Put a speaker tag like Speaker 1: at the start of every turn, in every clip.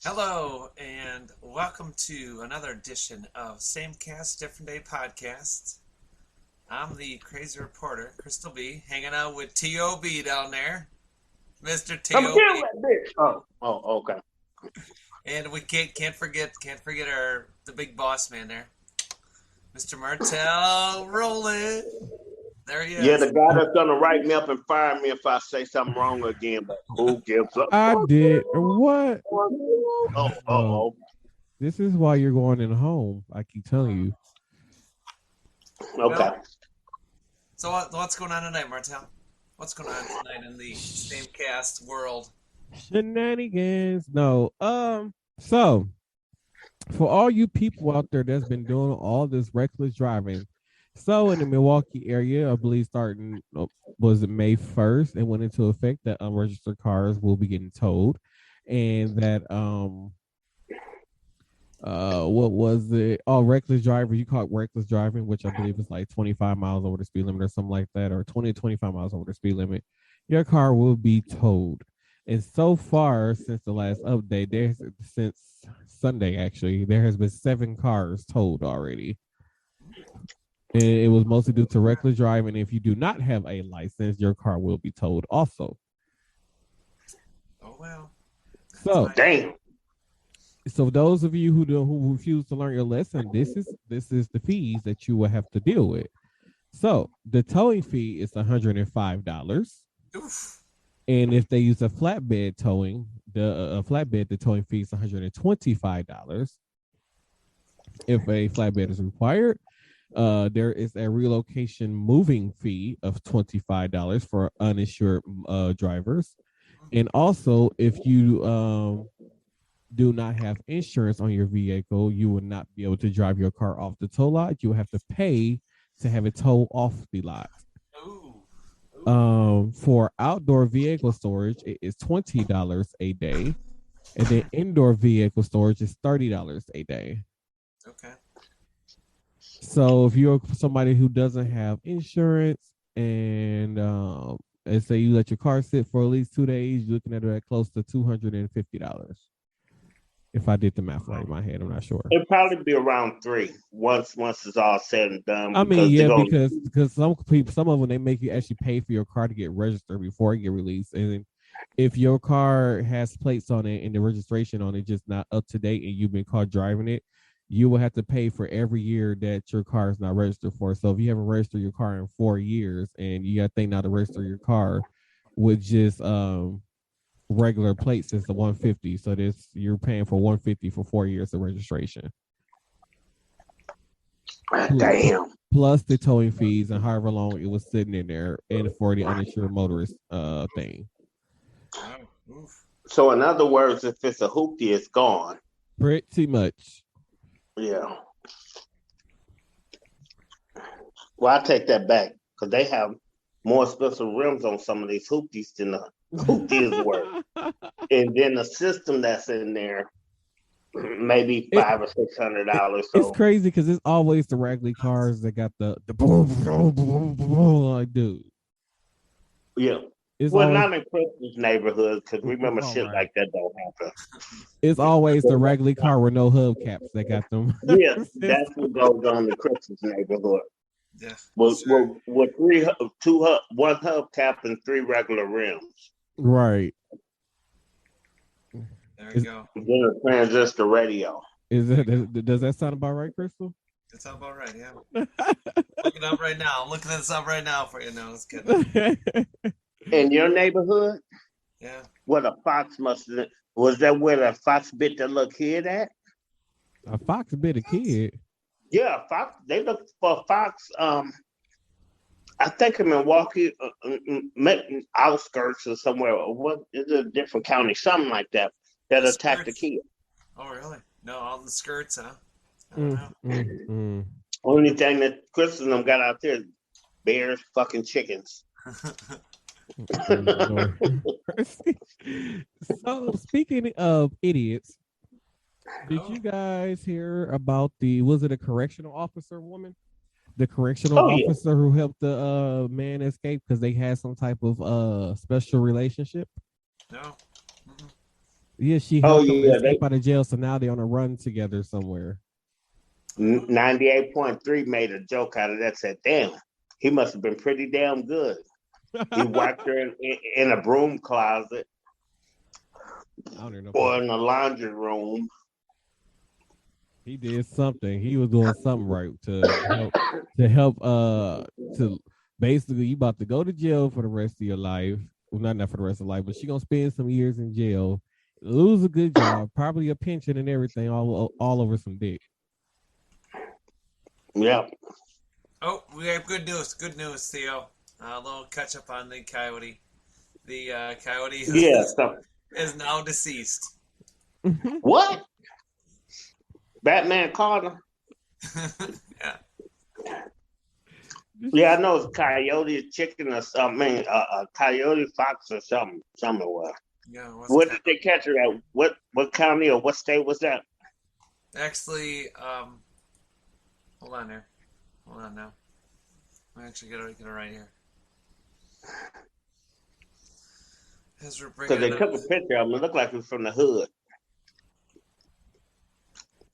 Speaker 1: Hello, and welcome to another edition of Same Cast, Different Day podcast. I'm the crazy reporter, Crystal B, hanging out with T.O.B. down there, Mr.
Speaker 2: I'm
Speaker 1: T.O.B.
Speaker 2: killing that bitch. Okay.
Speaker 1: And we can't forget the big boss man there, Mr. Martel Rolling. There he
Speaker 2: Yeah,
Speaker 1: is.
Speaker 2: the guy that's gonna write me up and fire me if I say something wrong again, but who gives up?
Speaker 3: I did. What?
Speaker 2: Oh.
Speaker 3: This is why you're going in home. I keep telling you.
Speaker 2: Okay.
Speaker 1: Well, so what's going on tonight, Martel? What's going on tonight in the Same Cast world?
Speaker 3: Shenanigans. No. So for all you people out there that's been doing all this reckless driving, so in the Milwaukee area, I believe starting was it May 1st, it went into effect that unregistered cars will be getting towed, and that what was it? Oh, reckless driver. You caught reckless driving, which I believe is like 25 miles over the speed limit or something like that, or 20 to 25 miles over the speed limit. Your car will be towed. And so far, since the last update, since Sunday actually, there has been 7 cars towed already. And it was mostly due to reckless driving. If you do not have a license, your car will be towed also.
Speaker 1: Oh well.
Speaker 3: So
Speaker 2: Damn.
Speaker 3: So those of you who refuse to learn your lesson, this is the fees that you will have to deal with. So the towing fee is $105,
Speaker 1: Oof.
Speaker 3: and if they use a flatbed towing, the towing fee is $125. If a flatbed is required, there is a relocation moving fee of $25 for uninsured drivers, and also if you do not have insurance on your vehicle, you will not be able to drive your car off the tow lot. You will have to pay to have it towed off the lot. For outdoor vehicle storage, it is $20 a day, and then indoor vehicle storage is $30 a day.
Speaker 1: Okay.
Speaker 3: So if you're somebody who doesn't have insurance and say you let your car sit for at least 2 days, you're looking at it at close to $250. If I did the math right in my head, I'm not sure.
Speaker 2: It'll probably be around 3 once it's all said and done.
Speaker 3: I mean, yeah, because some people, some of them, they make you actually pay for your car to get registered before it get released, and if your car has plates on it and the registration on it just not up to date, and you've been caught driving it, you will have to pay for every year that your car is not registered for. So if you haven't registered your car in 4 years, and you got to think now to register your car with just regular plates is the 150. So you're paying for 150 for 4 years of registration.
Speaker 2: Damn.
Speaker 3: Plus the towing fees and however long it was sitting in there, and for the uninsured motorist thing.
Speaker 2: So in other words, if it's a hoopty, it's gone.
Speaker 3: Pretty much.
Speaker 2: Yeah. Well, I take that back because they have more expensive rims on some of these hoopties than the hoopty is worth. And then the system that's in there, maybe $500 or $600.
Speaker 3: It's crazy because it's always the regular cars that got the boom, boom, boom, boom, like, dude.
Speaker 2: Yeah. Not in Christmas neighborhoods, because remember shit like that don't happen.
Speaker 3: It's always the regular car with no hubcaps that got them.
Speaker 2: Yeah, that's what goes on in the Christmas neighborhood.
Speaker 1: Yeah.
Speaker 2: With one hubcap and 3 regular rims.
Speaker 3: Right.
Speaker 1: There you go.
Speaker 2: Then a transistor radio.
Speaker 3: Does that sound about right, Crystal?
Speaker 1: That sounds about right, yeah. Looking up right now. I'm looking this up right now for you. No, it's good.
Speaker 2: In your neighborhood?
Speaker 1: Yeah.
Speaker 2: What a fox was that where the fox bit the little kid at?
Speaker 3: A fox bit a kid?
Speaker 2: Yeah, fox. They looked for a fox. I think in Milwaukee, outskirts or somewhere. What is it? A different county, something like that. That the attacked skirts. The kid.
Speaker 1: Oh, really? No, all the skirts, huh? I don't know.
Speaker 2: Only thing that Chris and them got out there, bears, fucking chickens.
Speaker 3: So speaking of idiots, did you guys hear about was it a correctional officer woman? The correctional officer who helped the man escape because they had some type of special relationship?
Speaker 1: No.
Speaker 3: Yeah, she
Speaker 2: Oh
Speaker 3: helped him
Speaker 2: yeah,
Speaker 3: escape out of jail, so now they're on a run together somewhere.
Speaker 2: 98.3 made a joke out of that. Said, "Damn, he must have been pretty damn good." He whacked her in a broom closet
Speaker 3: I don't even know if
Speaker 2: or in a laundry room.
Speaker 3: he did something. He was doing something right to help to basically you about to go to jail for the rest of your life. Well, not for the rest of life, but she gonna spend some years in jail, lose a good job, probably a pension and everything, all over some dick.
Speaker 2: Yep.
Speaker 1: Oh, we have good news. Good news, Theo. A little catch up on the coyote. The coyote
Speaker 2: Yeah. So
Speaker 1: is now deceased.
Speaker 2: what? Batman Carter.
Speaker 1: Yeah.
Speaker 2: Yeah, I know it's coyote, chicken, or something. A coyote, fox, or something. Somewhere.
Speaker 1: Yeah, it was
Speaker 2: What did they catch her at? What county or what state was that?
Speaker 1: actually, hold on there. Hold on now. I actually get it right here. As we're
Speaker 2: Because
Speaker 1: bringing
Speaker 2: they
Speaker 1: it up.
Speaker 2: took a picture of him. It looked like he was from the hood.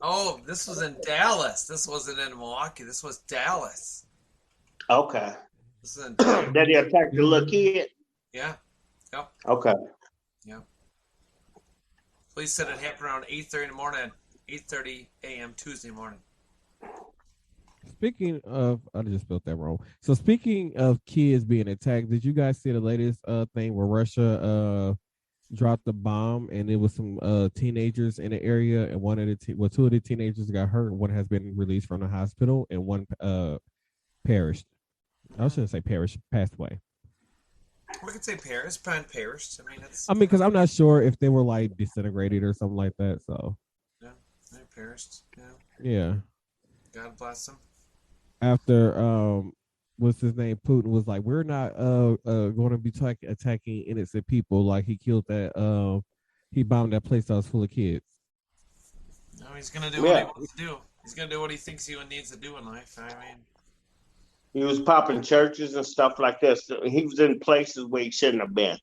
Speaker 1: Oh, this was in Dallas. This wasn't in Milwaukee. This was Dallas.
Speaker 2: Okay.
Speaker 1: This is in Dallas.
Speaker 2: Did he attack the little kid?
Speaker 1: Yeah. Yep.
Speaker 2: Okay.
Speaker 1: Yep. Police said it happened around 8:30 in the morning, 8:30 a.m. Tuesday morning.
Speaker 3: Speaking of, I just spelled that wrong. So speaking of kids being attacked, did you guys see the latest thing where Russia dropped the bomb and it was some teenagers in the area and two of the teenagers got hurt. One has been released from the hospital and one perished. I shouldn't say perished, passed away.
Speaker 1: We could say Paris, perished. I mean, it's.
Speaker 3: I mean, because I'm not sure if they were like disintegrated or something like that. So
Speaker 1: Yeah, they perished. Yeah.
Speaker 3: yeah.
Speaker 1: God bless them.
Speaker 3: After what's his name? Putin was like, we're not going to be attacking innocent people. Like he killed that he bombed that place that was full of kids.
Speaker 1: No, he's gonna do what he wants to do. He's gonna do what he thinks he needs to do in life. I mean,
Speaker 2: he was popping churches and stuff like this. He was in places where he shouldn't have been.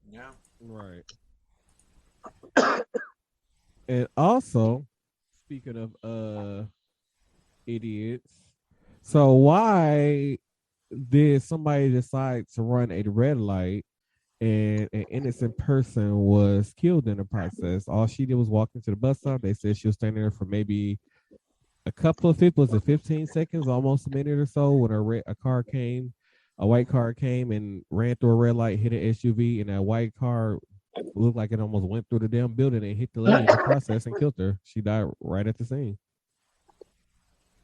Speaker 1: yeah.
Speaker 3: Right. And also, speaking of idiots, so why did somebody decide to run a red light and an innocent person was killed in the process? All she did was walk into the bus stop. They said she was standing there for maybe a couple of was it 15 seconds, almost a minute or so, when a white car came and ran through a red light, hit an SUV, and that white car looked like it almost went through the damn building and hit the lady in the process and killed her. She died right at the scene.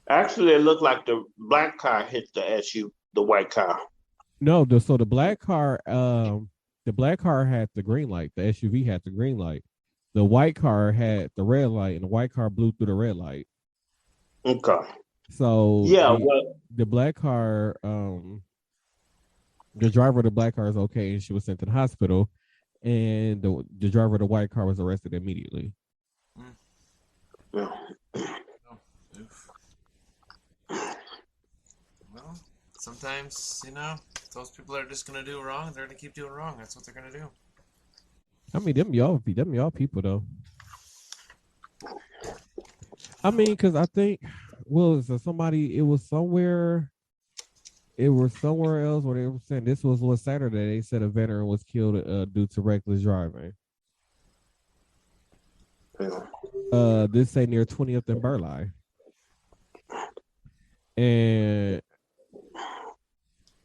Speaker 2: Actually, it looked like the black car hit the white car.
Speaker 3: No, so the black car had the green light. The SUV had the green light. The white car had the red light, and the white car blew through the red light.
Speaker 2: Okay.
Speaker 3: So
Speaker 2: Yeah.
Speaker 3: the black car, the driver of the black car is okay, and she was sent to the hospital. And the driver of the white car was arrested immediately.
Speaker 2: Yeah.
Speaker 1: Well, sometimes those people are just gonna do wrong. They're gonna keep doing wrong. That's what they're gonna do.
Speaker 3: I mean, them y'all people though. I mean, because I think, well, so it was somewhere else where they were saying this was Saturday. They said a veteran was killed due to reckless driving. This say near 20th and Burleigh. And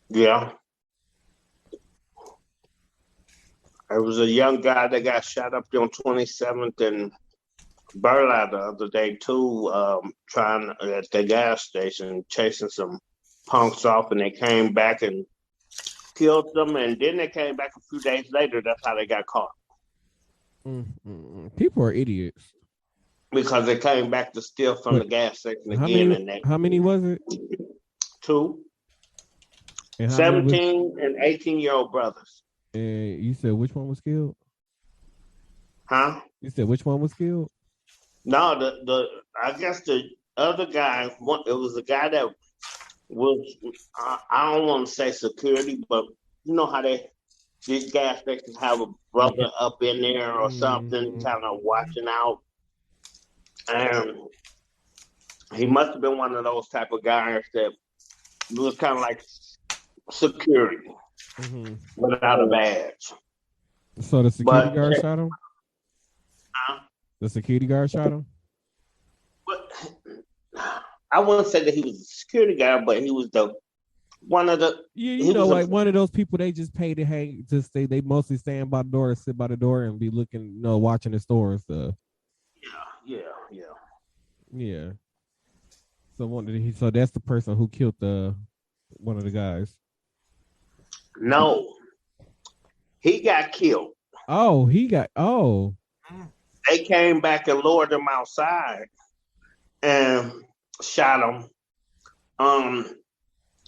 Speaker 2: yeah, there was a young guy that got shot up on 27th and Burleigh the other day too, trying at the gas station, chasing some punks off, and they came back and killed them, and then they came back a few days later. That's how they got caught.
Speaker 3: People are idiots.
Speaker 2: Because they came back to steal from the gas station again.
Speaker 3: How many was it?
Speaker 2: Two.
Speaker 3: And
Speaker 2: 17 and 18-year-old brothers.
Speaker 3: And you said which one was killed?
Speaker 2: Huh?
Speaker 3: You said which one was killed?
Speaker 2: No, I guess the other guy, it was a guy that was, I don't want to say security, but you know how they this gas station have a brother up in there or something,
Speaker 3: Mhm.
Speaker 2: kind of watching out. And he must have been one of those type of guys that was kind of like security
Speaker 3: Mhm.
Speaker 2: without a badge.
Speaker 3: So the security
Speaker 2: But,
Speaker 3: guard shot him.
Speaker 2: uh,
Speaker 3: The security guard shot him.
Speaker 2: but I wouldn't say that he was a security guy, but he was the one of the.
Speaker 3: Yeah, you
Speaker 2: He
Speaker 3: know,
Speaker 2: was a
Speaker 3: like one of those people they just pay to hang, just they mostly stand by the door, sit by the door, and be looking, watching the store and stuff.
Speaker 2: yeah.
Speaker 3: Yeah. So that's the person who killed the one of the guys.
Speaker 2: No, he got killed.
Speaker 3: Oh, he got. Oh,
Speaker 2: They came back and lured him outside and shot him. Um,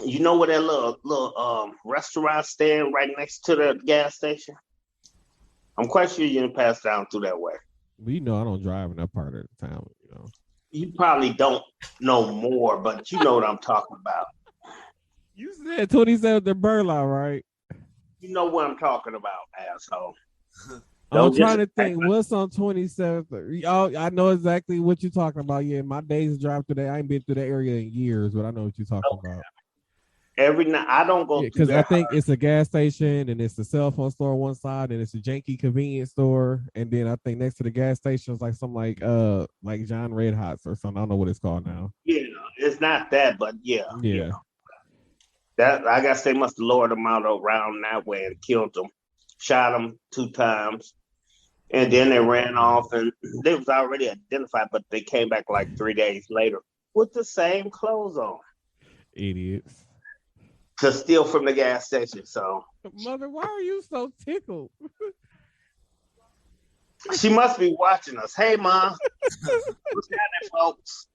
Speaker 2: you know where that little restaurant stand right next to the gas station? I'm quite sure you didn't pass down through that way.
Speaker 3: well, I don't drive in that part of the town.
Speaker 2: You probably don't know more, but you know what I'm talking about.
Speaker 3: You said 27th and Burla, right?
Speaker 2: You know what I'm talking about, asshole.
Speaker 3: I'm
Speaker 2: Don't
Speaker 3: trying
Speaker 2: just
Speaker 3: to think what's on 27th. Oh, I know exactly what you're talking about. Yeah, my days drive through there. I ain't been through that area in years, but I know what you're talking about.
Speaker 2: every night. I don't go
Speaker 3: Yeah,
Speaker 2: through
Speaker 3: because I
Speaker 2: there.
Speaker 3: think it's a gas station and it's a cell phone store on one side and it's a janky convenience store, and then I think next to the gas station is like something like John Red Hots or something. I don't know what it's called now.
Speaker 2: Yeah, it's not that, but yeah.
Speaker 3: Yeah.
Speaker 2: That I guess they must have lured him out around that way and killed him, shot him 2 times, and then they ran off and they was already identified, but they came back like 3 days later with the same clothes on
Speaker 3: Idiots.
Speaker 2: to steal from the gas station. So
Speaker 3: Mother, why are you so tickled?
Speaker 2: she must be watching us. Hey, Mom, what's happening, folks?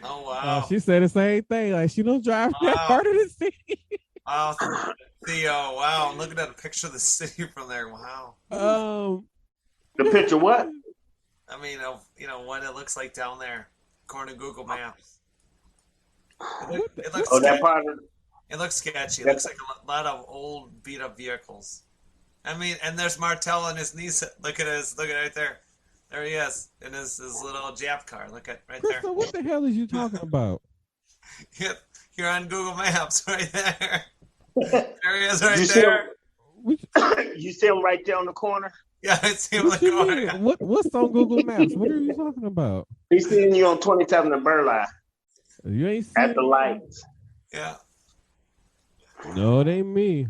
Speaker 1: Oh wow!
Speaker 3: She said the same thing. Like she don't drive that part of the city.
Speaker 1: Wow, Theo! Wow, I'm looking at a picture of the city from there. Wow.
Speaker 2: The picture what?
Speaker 1: I mean, what it looks like down there, according to Google Maps. It looks
Speaker 2: Oh,
Speaker 1: sketchy.
Speaker 2: that part of
Speaker 1: It looks sketchy. It looks like a lot of old, beat up vehicles. I mean, and there's Martel and his niece. Look at right there. There he is in his little Jap car. Look at right there.
Speaker 3: Crystal, what the hell is you talking about?
Speaker 1: Yep, you're on Google Maps right there. There he is right
Speaker 2: you
Speaker 1: there.
Speaker 2: You see him right there on the corner?
Speaker 1: Yeah, I see him
Speaker 3: What
Speaker 1: in the
Speaker 3: you
Speaker 1: corner.
Speaker 3: mean? What's on Google Maps? What are you talking about?
Speaker 2: He's seeing you on 27 and Burleigh
Speaker 3: You ain't seen
Speaker 2: at the lights.
Speaker 1: Yeah.
Speaker 3: No, it ain't me.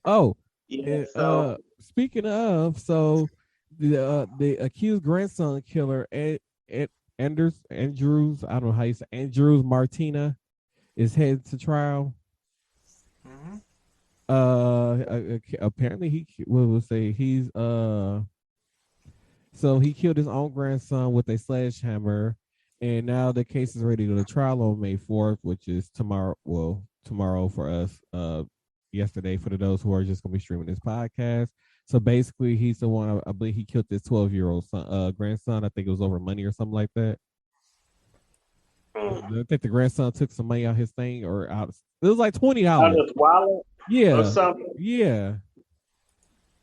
Speaker 3: Oh,
Speaker 2: Yeah,
Speaker 3: and, speaking of, so the accused grandson killer, Andrews, I don't know how you say Andrews Martina, is headed to trial.
Speaker 1: Mm-hmm.
Speaker 3: Apparently so he killed his own grandson with a sledgehammer, and now the case is ready to go to trial on May 4th, which is tomorrow. Well, tomorrow for us. Yesterday for those who are just gonna be streaming this podcast. So basically, he's the one. I believe he killed this 12-year-old grandson. I think it was over money or something like that. I think the grandson took some money out his thing or out. It was like $20.
Speaker 2: Out of his wallet,
Speaker 3: Yeah,
Speaker 2: or something.
Speaker 3: yeah.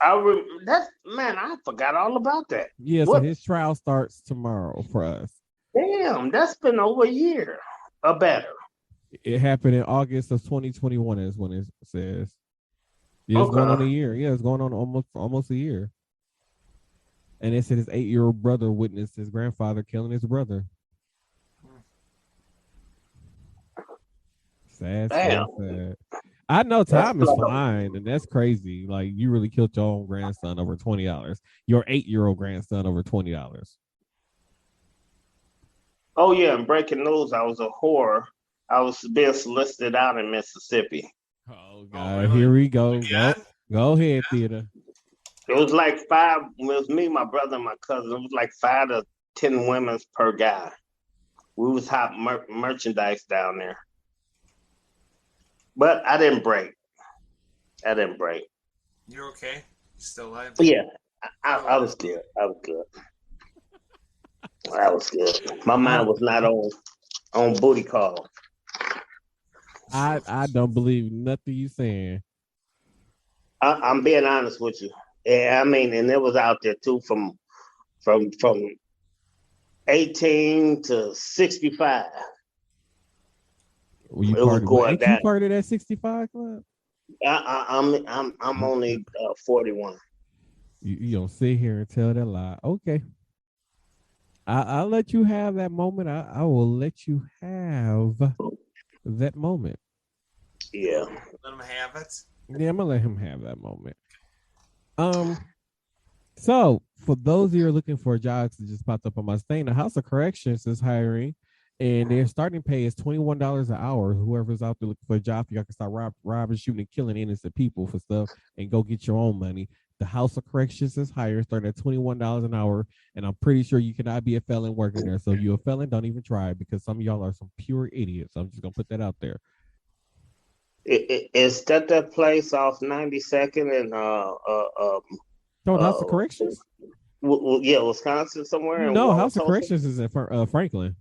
Speaker 2: I forgot all about that.
Speaker 3: Yeah, so his trial starts tomorrow for us.
Speaker 2: Damn, that's been over a year or better.
Speaker 3: It happened in August of 2021 is when it says. Yeah, it's going on a year. Yeah, it's going on almost a year. And it said his 8-year-old brother witnessed his grandfather killing his brother. Sad. I know time is flying, and that's crazy. Like you really killed your own grandson over $20. Your 8-year-old grandson over $20.
Speaker 2: Oh yeah, and breaking news, I was a whore. I was being solicited out in Mississippi.
Speaker 3: Oh God, really? Here we go. Go ahead, Theater.
Speaker 2: It was like 5. It was me, my brother, and my cousin. It was like 5 to 10 women per guy. We was hot merchandise down there. But I didn't break.
Speaker 1: You're okay? You still alive?
Speaker 2: Yeah, I was good. I was good. My mind was not on booty call.
Speaker 3: I don't believe nothing you saying.
Speaker 2: I'm being honest with you. Yeah, I mean, and it was out there too from 18 to 65.
Speaker 3: Were you
Speaker 2: It was
Speaker 3: part of what?
Speaker 2: going
Speaker 3: Ain't you
Speaker 2: down.
Speaker 3: part of that 65 club?
Speaker 2: I'm only 41.
Speaker 3: You don't sit here and tell that lie. Okay. I'll let you have that moment. I will let you have that moment.
Speaker 2: Yeah.
Speaker 1: Let them have it.
Speaker 3: Yeah, I'm gonna let him have that moment. Um, so for those of you who are looking for jobs that just popped up on my thing, the House of Corrections is hiring, and their starting pay is $21 an hour. Whoever's out there looking for a job, you can start robbing, shooting, and killing innocent people for stuff, and go get your own money. The House of Corrections is hiring, starting at $21 an hour, and I'm pretty sure you cannot be a felon working there. So if you're a felon, don't even try because some of y'all are some pure idiots. I'm just gonna put that out there.
Speaker 2: Is that place off 92nd and
Speaker 3: No, the House of
Speaker 2: uh
Speaker 3: Corrections?
Speaker 2: yeah, Wisconsin somewhere in
Speaker 3: No, House of
Speaker 2: Wauwatosa?
Speaker 3: Corrections is in Franklin.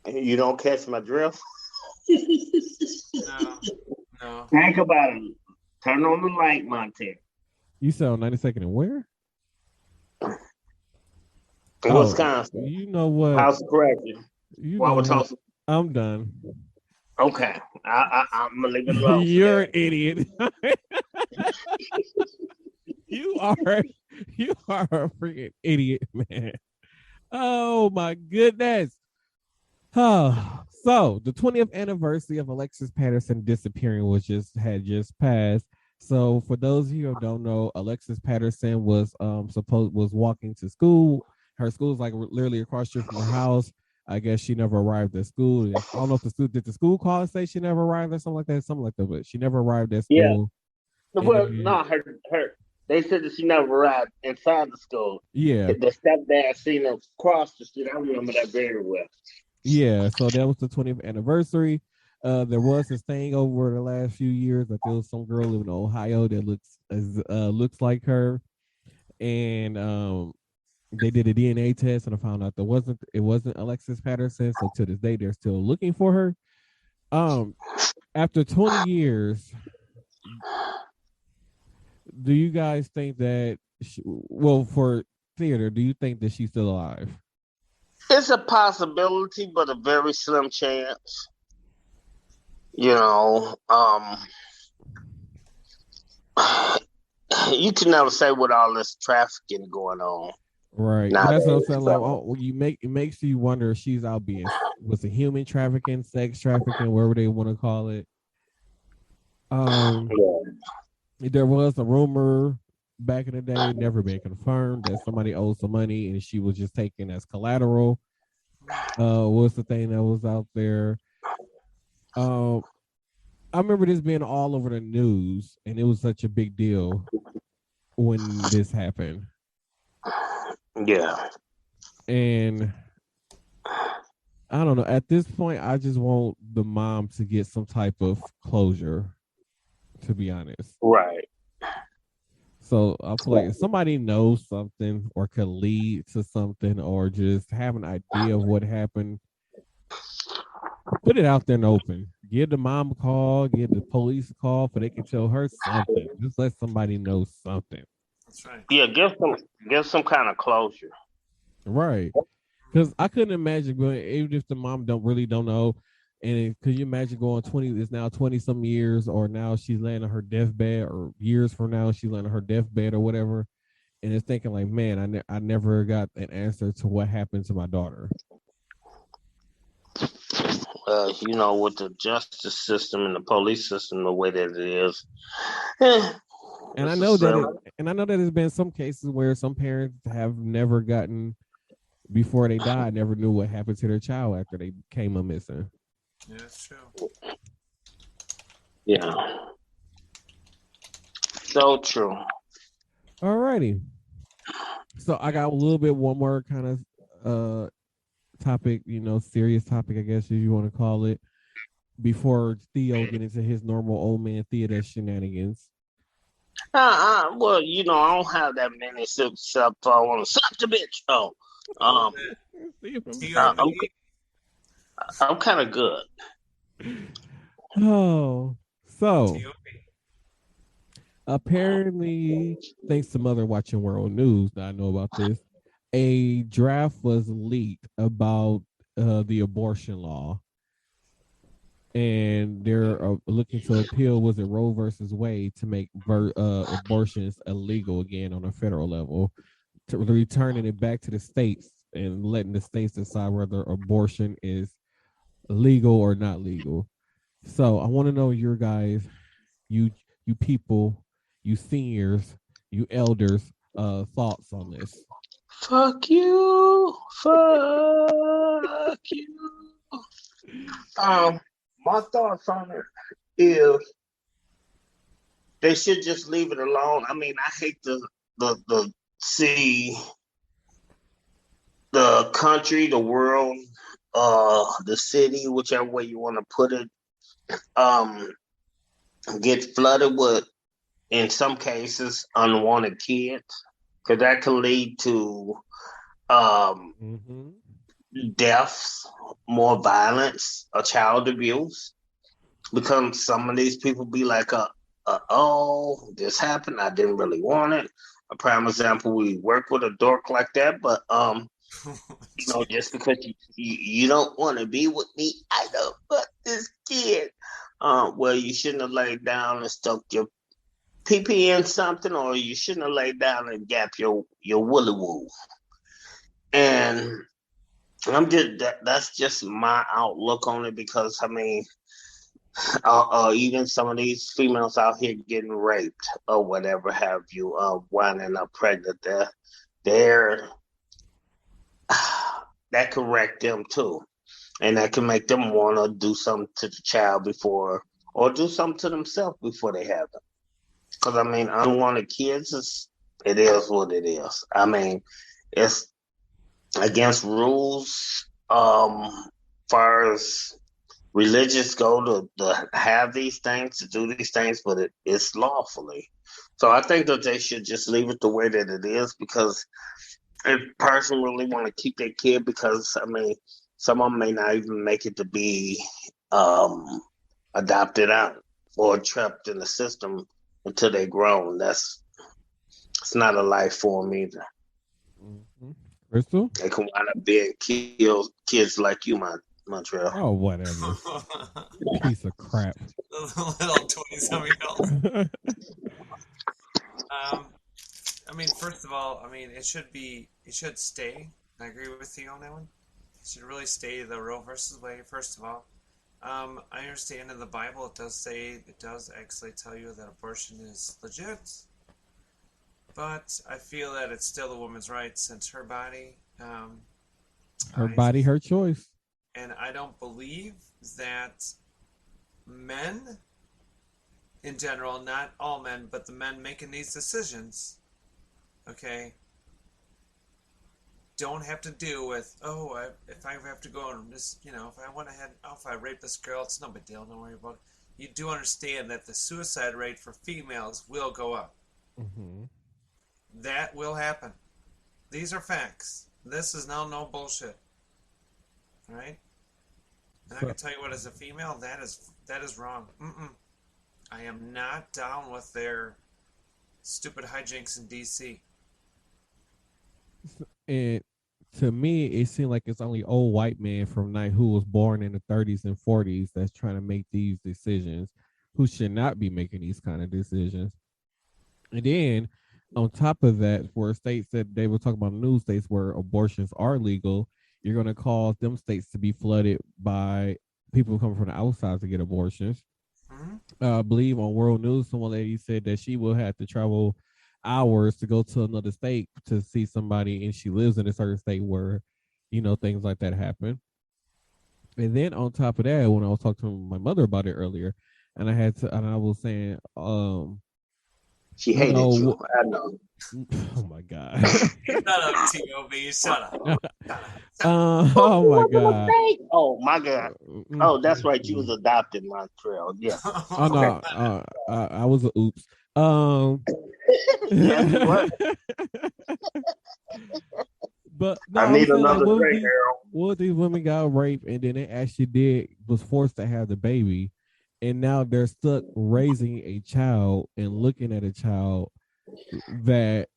Speaker 2: You don't catch my drift?
Speaker 1: No, no.
Speaker 2: Think about it. Turn on the light, Montana.
Speaker 3: You said on 92nd and where? Oh,
Speaker 2: Wisconsin.
Speaker 3: you know what?
Speaker 2: House of Correction.
Speaker 3: You know what?
Speaker 2: Wauwatosa.
Speaker 3: I'm done.
Speaker 2: Okay. I'm going to leave it alone for
Speaker 3: You're
Speaker 2: there.
Speaker 3: an idiot. you are you are a freaking idiot, man. Oh my goodness. Oh, so the 20th anniversary of Alexis Patterson disappearing had just passed. So for those of you who don't know, Alexis Patterson was walking to school. Her school's like literally across the street from her house. I guess she never arrived at school. I don't know if the school call and say she never arrived or something like that. But she never arrived at
Speaker 2: Yeah.
Speaker 3: school.
Speaker 2: Well,
Speaker 3: And
Speaker 2: no, her. They said that she never arrived inside the school.
Speaker 3: yeah,
Speaker 2: The stepdad seen her cross the street. I remember that very well.
Speaker 3: yeah. So that was the 20th anniversary. There was this thing over the last few years that there was some girl living in Ohio that looks like her, and they did a DNA test and I found out it wasn't Alexis Patterson. So to this day, they're still looking for her. After 20 years, do you guys think that? For theater, do you think that she's still alive?
Speaker 2: It's a possibility, but a very slim chance. You know, you can never say with all this trafficking going on.
Speaker 3: Right. That's what I'm
Speaker 2: Nowadays.
Speaker 3: saying. Like, oh, it makes you wonder if she's out being was it human trafficking, sex trafficking, whatever they want to call it. There was a rumor back in the day, never been confirmed, that somebody owed some money and she was just taken as collateral. Was the thing that was out there. I remember this being all over the news, and it was such a big deal when this happened.
Speaker 2: Yeah.
Speaker 3: And I don't know. At this point, I just want the mom to get some type of closure, to be honest.
Speaker 2: Right.
Speaker 3: So I feel like if somebody knows something or could lead to something or just have an idea of what happened, put it out there and open. Give the mom a call, give the police a call, so they can tell her something. Just let somebody know something.
Speaker 1: That's right.
Speaker 2: Yeah, give some kind of closure.
Speaker 3: Right. Because I couldn't imagine going, even if the mom don't know. And could you imagine going 20, it's now 20 some years, or now she's laying on her deathbed, or years from now she's laying on her deathbed or whatever. And it's thinking like, man, I never got an answer to what happened to my daughter.
Speaker 2: With the justice system and the police system the way that it is.
Speaker 3: And I know that there's been some cases where some parents have never gotten, before they died, never knew what happened to their child after they came up missing.
Speaker 1: Yeah, that's true.
Speaker 2: Yeah. So true.
Speaker 3: Alrighty. So I got a little bit one more kind of topic, serious topic, I guess, if you want to call it, before Theo get into his normal old man theater shenanigans.
Speaker 2: Well, I don't have that many sips up. I want to slap the bitch. I'm kind of good.
Speaker 3: Oh, So
Speaker 1: T.O.B.
Speaker 3: apparently, thanks to Mother watching World News, that I know about this, a draft was leaked about the abortion law, and they're looking to appeal. Was it Roe versus Wade to make abortions illegal again on a federal level, to returning it back to the states and letting the states decide whether abortion is legal or not legal. So I want to know your guys, you you people, you seniors, you elders, thoughts on this.
Speaker 2: Fuck you. Fuck you. Um, my thoughts on it is they should just leave it alone. I mean, I hate the see the country, the world, the city, whichever way you want to put it, um, get flooded with, in some cases, unwanted kids, because that can lead to um,
Speaker 3: Mm-hmm.
Speaker 2: deaths, more violence, or child abuse. Because some of these people be like, oh, this happened. I didn't really want it. A prime example, we work with a dork like that, but just because you don't want to be with me, I don't want this kid. Well, you shouldn't have laid down and stuck your pee in something, or you shouldn't have laid down and gap your woolly woo. And that's just my outlook on it, because I mean, even some of these females out here getting raped or whatever have you, winding up pregnant, they're that can wreck them too, and that can make them want to do something to the child before, or do something to themselves before they have them. Because I mean, unwanted kids it is what it is. I mean, it's against rules. Far as religious go to have these things, to do these things, but it's lawfully. So I think that they should just leave it the way that it is, because if a person really want to keep their kid, because I mean, some of them may not even make it to be adopted out or trapped in the system until they grown. It's not a life for them either.
Speaker 3: Mm-hmm. Crystal?
Speaker 2: They can wind up being kids like you, Montreal.
Speaker 3: Oh, whatever. Piece of crap.
Speaker 1: Little 20-something-year-old. I mean, first of all, I mean, it should stay. I agree with you on that one. It should really stay the Roe versus Wade, first of all. I understand in the Bible it does actually tell you that abortion is legit, but I feel that it's still the woman's right, since her body.
Speaker 3: Her body, her choice.
Speaker 1: And I don't believe that men, in general, not all men, but the men making these decisions, okay, don't have to deal with, if I have to go and this, if I went ahead, if I rape this girl, it's no big deal, don't worry about it. You do understand that the suicide rate for females will go up.
Speaker 3: Mm-hmm.
Speaker 1: That will happen. These are facts. This is no bullshit. All right? And I can tell you what, as a female, that is wrong. I am not down with their stupid hijinks in DC.
Speaker 3: And to me, it seemed like it's only old white men from night who was born in the 30s and 40s that's trying to make these decisions, who should not be making these kind of decisions. And then on top of that, for states that they were talking about, news states where abortions are legal, you're going to cause them states to be flooded by people coming from the outside to get abortions.
Speaker 1: Mm-hmm.
Speaker 3: I believe on World News, some lady said that she will have to travel hours to go to another state to see somebody, and she lives in a certain state where, things like that happen. And then on top of that, when I was talking to my mother about it earlier, and I was saying,
Speaker 2: she hated you. I know.
Speaker 3: Oh my God.
Speaker 1: Shut up, T.O.B. Shut up.
Speaker 3: Oh my God.
Speaker 2: Oh my God. Oh, that's right. You was adopted, Montreal. Yeah.
Speaker 3: Oh no. I was a oops.
Speaker 2: Yes, you were.
Speaker 3: But no,
Speaker 2: I need another
Speaker 3: like,
Speaker 2: drink, Harold.
Speaker 3: what these women got raped, and then they actually was forced to have the baby, and now they're stuck raising a child and looking at a child that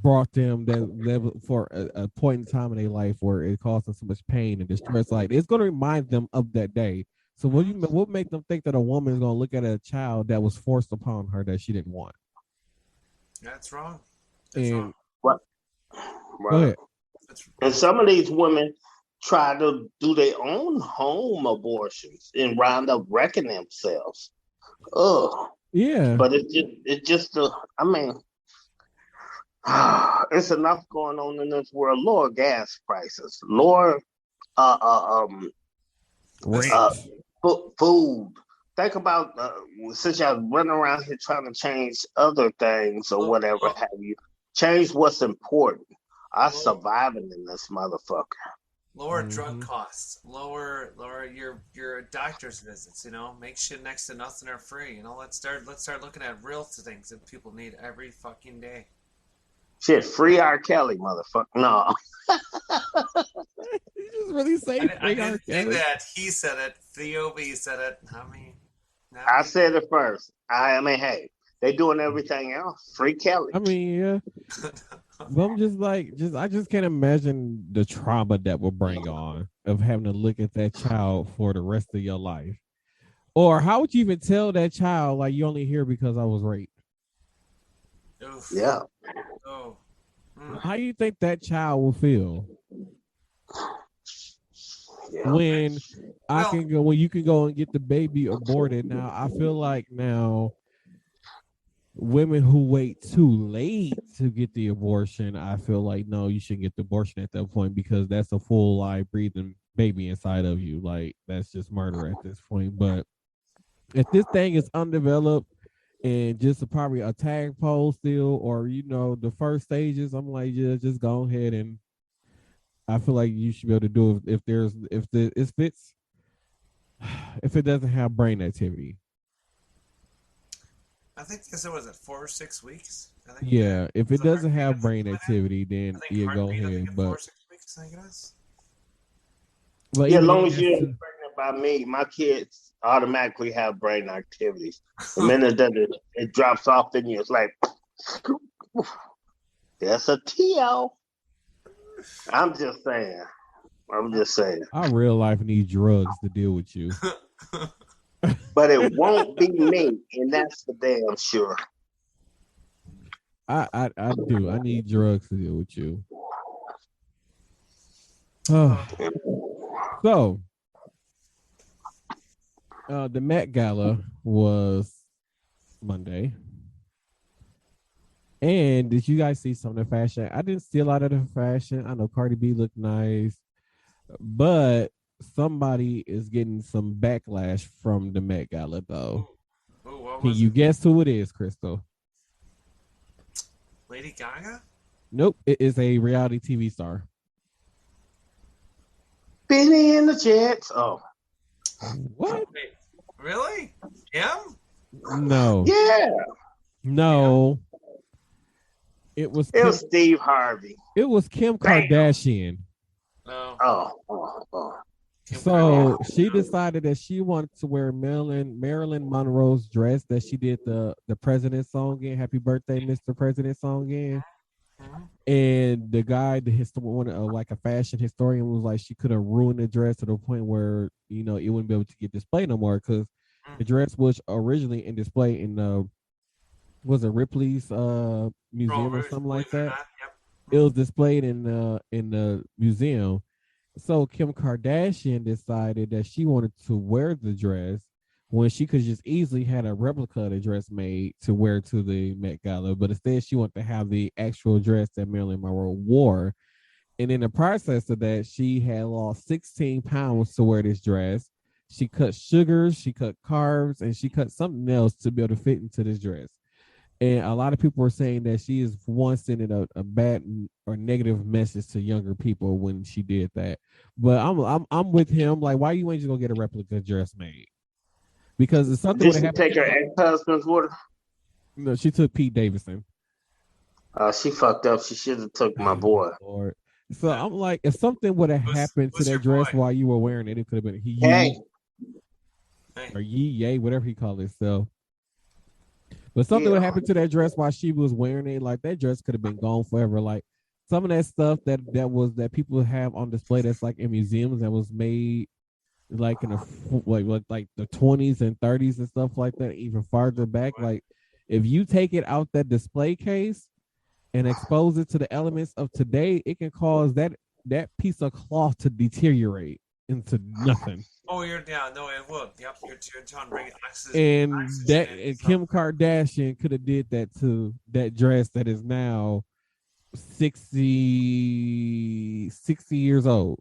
Speaker 3: brought them that level for a point in time in their life where it caused them so much pain and distress. Like it's going to remind them of that day. So what make them think that a woman is going to look at a child that was forced upon her that she didn't want?
Speaker 1: That's wrong.
Speaker 3: That's wrong.
Speaker 2: What?
Speaker 3: Go ahead.
Speaker 2: And some of these women try to do their own home abortions and round up wrecking themselves. Ugh.
Speaker 3: Yeah.
Speaker 2: But it's just I mean, it's enough going on in this world. Lower gas prices, lower food. Think about since y'all running around here trying to change other things or whatever have you. Change what's important. I'm surviving in this motherfucker.
Speaker 1: Lower drug costs. Lower your doctor's visits. Make shit next to nothing or free. Let's start looking at real things that people need every fucking day.
Speaker 2: Shit, free R. Kelly, motherfucker. No.
Speaker 3: You just really say
Speaker 1: I didn't say that. He said it. Theo B said it.
Speaker 2: I said it first. I mean, hey, they doing everything else. Free Kelly.
Speaker 3: I mean, yeah. But I'm just I just can't imagine the trauma that will bring on of having to look at that child for the rest of your life. Or how would you even tell that child, like, you only here because I was raped?
Speaker 1: Oof.
Speaker 2: Yeah.
Speaker 1: Oh.
Speaker 3: How do you think that child will feel?
Speaker 2: Yeah.
Speaker 3: When you can go and get the baby aborted. Now, I feel like now women who wait too late to get the abortion, I feel like, no, you shouldn't get the abortion at that point because that's a full live breathing baby inside of you. Like, that's just murder at this point. But if this thing is undeveloped and just probably a tadpole still, or the first stages, I'm like, yeah, just go ahead, and I feel like you should be able to do it if it doesn't have brain activity.
Speaker 1: I think they said, was it 4 or 6 weeks?
Speaker 3: Yeah, if it doesn't have brain activity, then yeah, go ahead. But
Speaker 1: 4 or 6 weeks, I guess.
Speaker 2: But yeah, as long as you're pregnant by me, my kids automatically have brain activities. The minute that it drops off in you, it's like, that's a T.O. I'm just saying.
Speaker 3: I real life need drugs to deal with you.
Speaker 2: But it won't be me, and that's for damn sure.
Speaker 3: I do. I need drugs to deal with you. So, the Met Gala was Monday. And did you guys see some of the fashion? I didn't see a lot of the fashion. I know Cardi B looked nice, but somebody is getting some backlash from the Met Gala, though. Can you guess who it is, Crystal?
Speaker 1: Lady Gaga?
Speaker 3: Nope, it is a reality TV star.
Speaker 2: Benny and the Jets. Oh.
Speaker 3: What?
Speaker 1: Wait, really? Him?
Speaker 3: No.
Speaker 2: Yeah.
Speaker 3: No. It was
Speaker 2: Steve Harvey.
Speaker 3: It was Kim Kardashian.
Speaker 1: Oh.
Speaker 3: So she decided that she wanted to wear Marilyn Monroe's dress that she did the President song in, Happy Birthday, Mr. President song in. And the guy, like a fashion historian, was like, she could have ruined the dress to the point where it wouldn't be able to get displayed no more because the dress was originally in display in was it Ripley's museum or something like that.
Speaker 1: Yep.
Speaker 3: It was displayed in the museum. So Kim Kardashian decided that she wanted to wear the dress when she could just easily had a replica of the dress made to wear to the Met Gala, but instead she wanted to have the actual dress that Marilyn Monroe wore. And in the process of that, she had lost 16 pounds to wear this dress. She cut sugars, she cut carbs, and she cut something else to be able to fit into this dress. And a lot of people are saying that she is sending a bad or negative message to younger people when she did that. But I'm with him. Like, why you ain't just gonna get a replica dress made? Because it's something.
Speaker 2: Did she take her ex-husband's with her?
Speaker 3: No, she took Pete Davidson.
Speaker 2: She fucked up. She should have took my boy.
Speaker 3: Lord. So I'm like, if something would have happened to that dress while you were wearing it, it could have been he.
Speaker 2: Hey,
Speaker 3: or yay, whatever he called himself. But something would happen to that dress while she was wearing it. Like that dress could have been gone forever. Like some of that stuff that people have on display that's like in museums that was made like in like the 20s and 30s and stuff like that, even farther back. Like if you take it out that display case and expose it to the elements of today, it can cause that piece of cloth to deteriorate into nothing.
Speaker 1: Oh, it would. Yep, you're trying to bring
Speaker 3: oxygen. And Kim Kardashian could have did that to that dress that is now 60 years old.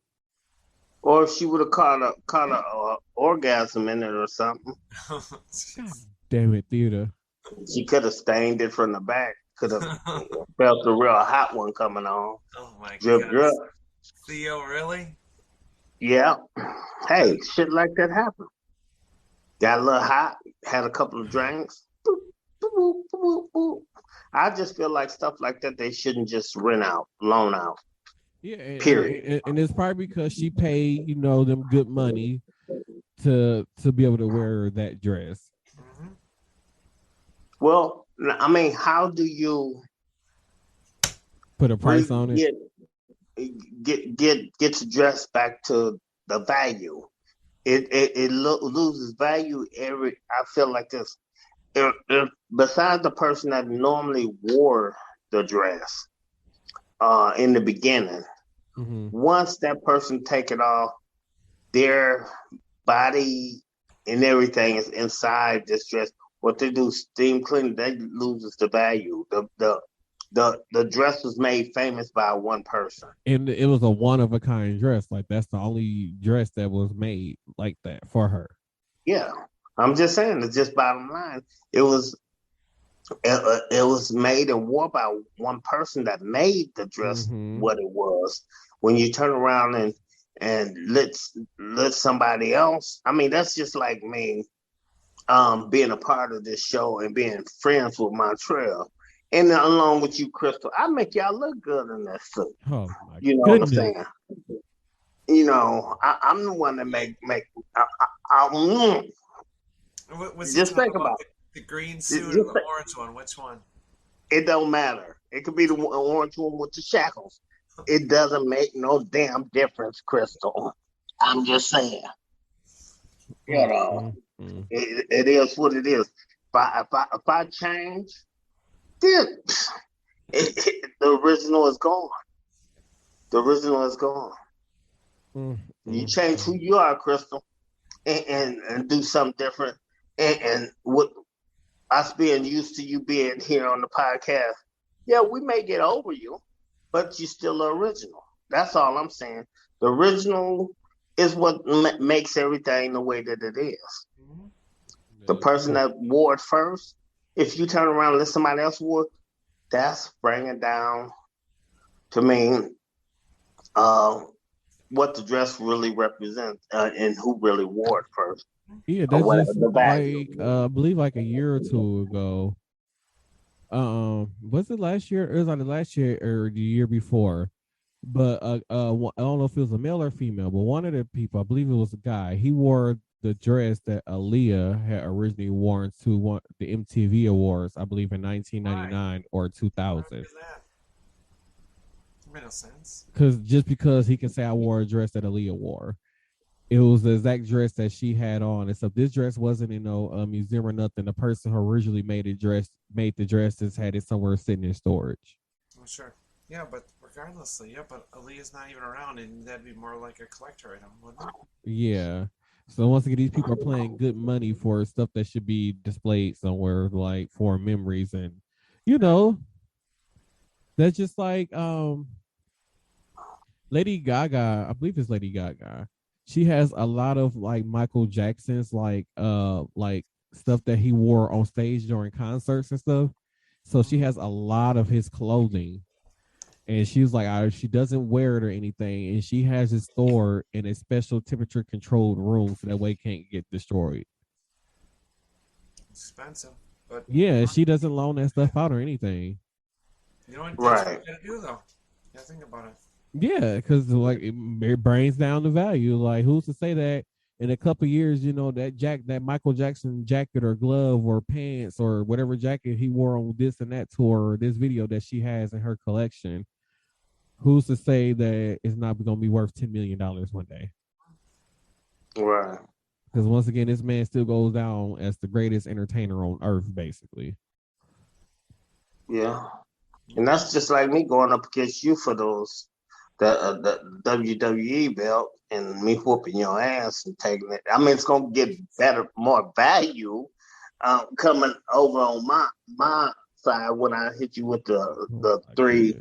Speaker 2: Or if she would have caught a orgasm in it or something.
Speaker 3: God damn it, Theater.
Speaker 2: She could have stained it from the back. Could have felt the real hot one coming on.
Speaker 1: Oh my
Speaker 2: God. Drip.
Speaker 1: Theo, really?
Speaker 2: Yeah. Hey, shit like that happened. Got a little hot, had a couple of drinks. Boop, boop, boop, boop. I just feel like stuff like that they shouldn't just loan out.
Speaker 3: Yeah,
Speaker 2: period.
Speaker 3: And it's probably because she paid, them good money to be able to wear that dress.
Speaker 1: Mm-hmm.
Speaker 2: Well, I mean, how do you
Speaker 3: put a price on it?
Speaker 2: Get the dress back to the value. It loses value I feel like this. Besides the person that normally wore the dress in the beginning, once that person take it off, their body and everything is inside this dress. What they do, steam clean, that loses the value. The dress was made famous by one person.
Speaker 3: And it was a one-of-a-kind dress. Like, that's the only dress that was made like that for her.
Speaker 2: Yeah. I'm just saying, it's just bottom line. It was made and wore by one person that made the dress what it was. When you turn around and let somebody else, I mean, that's just like me being a part of this show and being friends with Montreal. And along with you, Crystal, I make y'all look good in that suit.
Speaker 3: Oh, my
Speaker 2: you know
Speaker 3: goodness.
Speaker 2: what I'm saying? I'm the one that make. Just think about it.
Speaker 1: The green suit or the orange one. Which one?
Speaker 2: It don't matter. It could be the orange one with the shackles. It doesn't make no damn difference, Crystal. I'm just saying. It is what it is. If I change, then the original is gone. The original is gone. You change who you are, Crystal, and do something different. And what us being used to you being here on the podcast, yeah, we may get over you, but you're still the original. That's all I'm saying. The original is what makes everything the way that it is. The person that wore it first, if you turn around and let somebody else wear it, that's bringing down to me what the dress really represents and who really wore it first.
Speaker 3: Yeah, that's just like I believe like a year or two ago. Was it last year? It was either last year or the year before. But I don't know if it was a male or female, but one of the people, I believe it was a guy, he wore the dress that Aaliyah had originally worn to the MTV Awards, I believe in 1999 or 2000.
Speaker 1: That made no sense.
Speaker 3: Because he can say I wore a dress that Aaliyah wore. It was the exact dress that she had on, except this dress wasn't in a museum or nothing. The person who originally made the dresses had it somewhere sitting in storage.
Speaker 1: Oh, sure. Yeah, but regardless, but Aaliyah's not even around, and that'd be more like a collector item, wouldn't it?
Speaker 3: Yeah. So once again, these people are paying good money for stuff that should be displayed somewhere, like for memories, and that's just like Lady Gaga. I believe it's Lady Gaga. She has a lot of like Michael Jackson's like stuff that he wore on stage during concerts and stuff. So she has a lot of his clothing. And she was like, she doesn't wear it or anything. And she has it stored in a special temperature controlled room so that way it can't get destroyed.
Speaker 1: Expensive. But
Speaker 3: yeah, she doesn't loan that stuff out or anything.
Speaker 1: You know what? That's what you gotta do, though. You gotta think about it.
Speaker 3: Yeah, because like it brings down the value. Like, who's to say that in a couple of years, that Michael Jackson jacket or glove or pants or whatever jacket he wore on this and that tour or this video that she has in her collection, who's to say that it's not going to be worth $10 million one day?
Speaker 2: Right.
Speaker 3: Because once again, this man still goes down as the greatest entertainer on earth, basically.
Speaker 2: Yeah. And that's just like me going up against you for the WWE belt and me whooping your ass and taking it. I mean, it's gonna get better, more value coming over on my side when I hit you with the three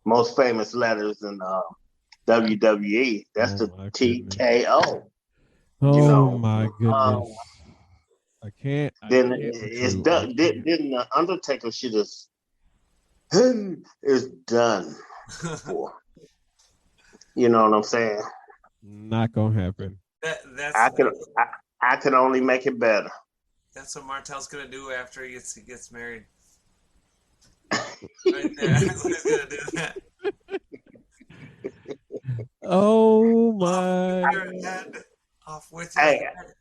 Speaker 2: most famous letters in WWE. That's the TKO.
Speaker 3: Oh my goodness! I can't.
Speaker 2: Then it's done. Then the Undertaker shit is done for. You know what I'm saying?
Speaker 3: Not gonna happen.
Speaker 2: I can only make it better.
Speaker 1: That's what Martel's gonna do after he gets married. Right there. He's gonna do that.
Speaker 3: Oh my!
Speaker 1: Off with
Speaker 2: your head.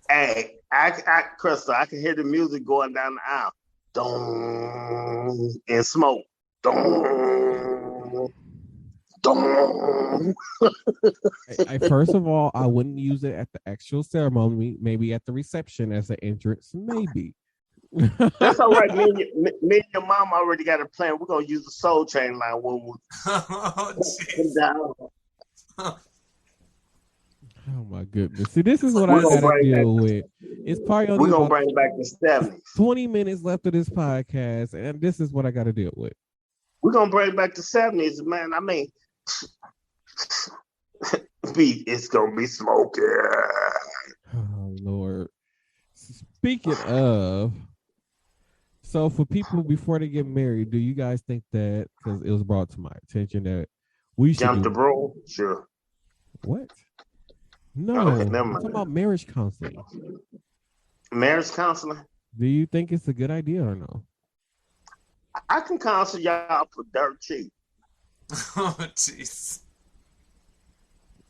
Speaker 2: Hey, Crystal, I can hear the music going down the aisle. Dong, and smoke. Dong.
Speaker 3: First of all, I wouldn't use it at the actual ceremony. Maybe at the reception as an entrance. Maybe.
Speaker 2: That's all right. Me and your mom already got a plan. We're gonna use the Soul Train line when we.
Speaker 3: Oh my goodness! See, this is what I gotta deal with. It's probably
Speaker 2: we're gonna bring back the 70s.
Speaker 3: 20 minutes left of this podcast, and this is what I gotta deal with.
Speaker 2: We're gonna bring back the 70s, man. I mean, it's gonna be smoking.
Speaker 3: Oh Lord. Speaking of, so for people before they get married, do you guys think that, because it was brought to my attention that we should
Speaker 2: jump the broom? Sure.
Speaker 3: What? No, I'm talking about marriage counseling.
Speaker 2: Marriage counseling?
Speaker 3: Do you think it's a good idea or no?
Speaker 2: I can counsel y'all for dirt cheap.
Speaker 1: Oh, jeez.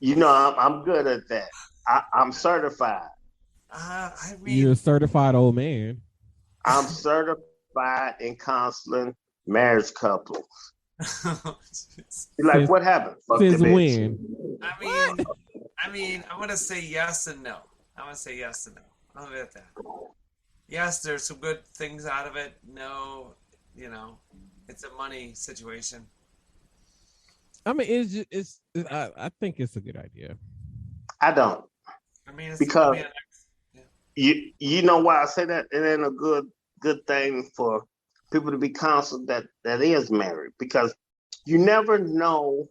Speaker 2: You know, I'm good at that. I'm certified.
Speaker 1: I mean,
Speaker 3: you're a certified old man.
Speaker 2: I'm certified in counseling marriage couples. You're like, what happened?
Speaker 3: Since when?
Speaker 1: I mean, I'm gonna say yes and no. I'm gonna say yes and no. I'll leave it at that. Yes, there's some good things out of it. No, it's a money situation.
Speaker 3: I mean, I think it's a good idea.
Speaker 2: I don't.
Speaker 1: I mean,
Speaker 2: because you know why I say that? It ain't a good thing for people to be counseled that is married, because you never know.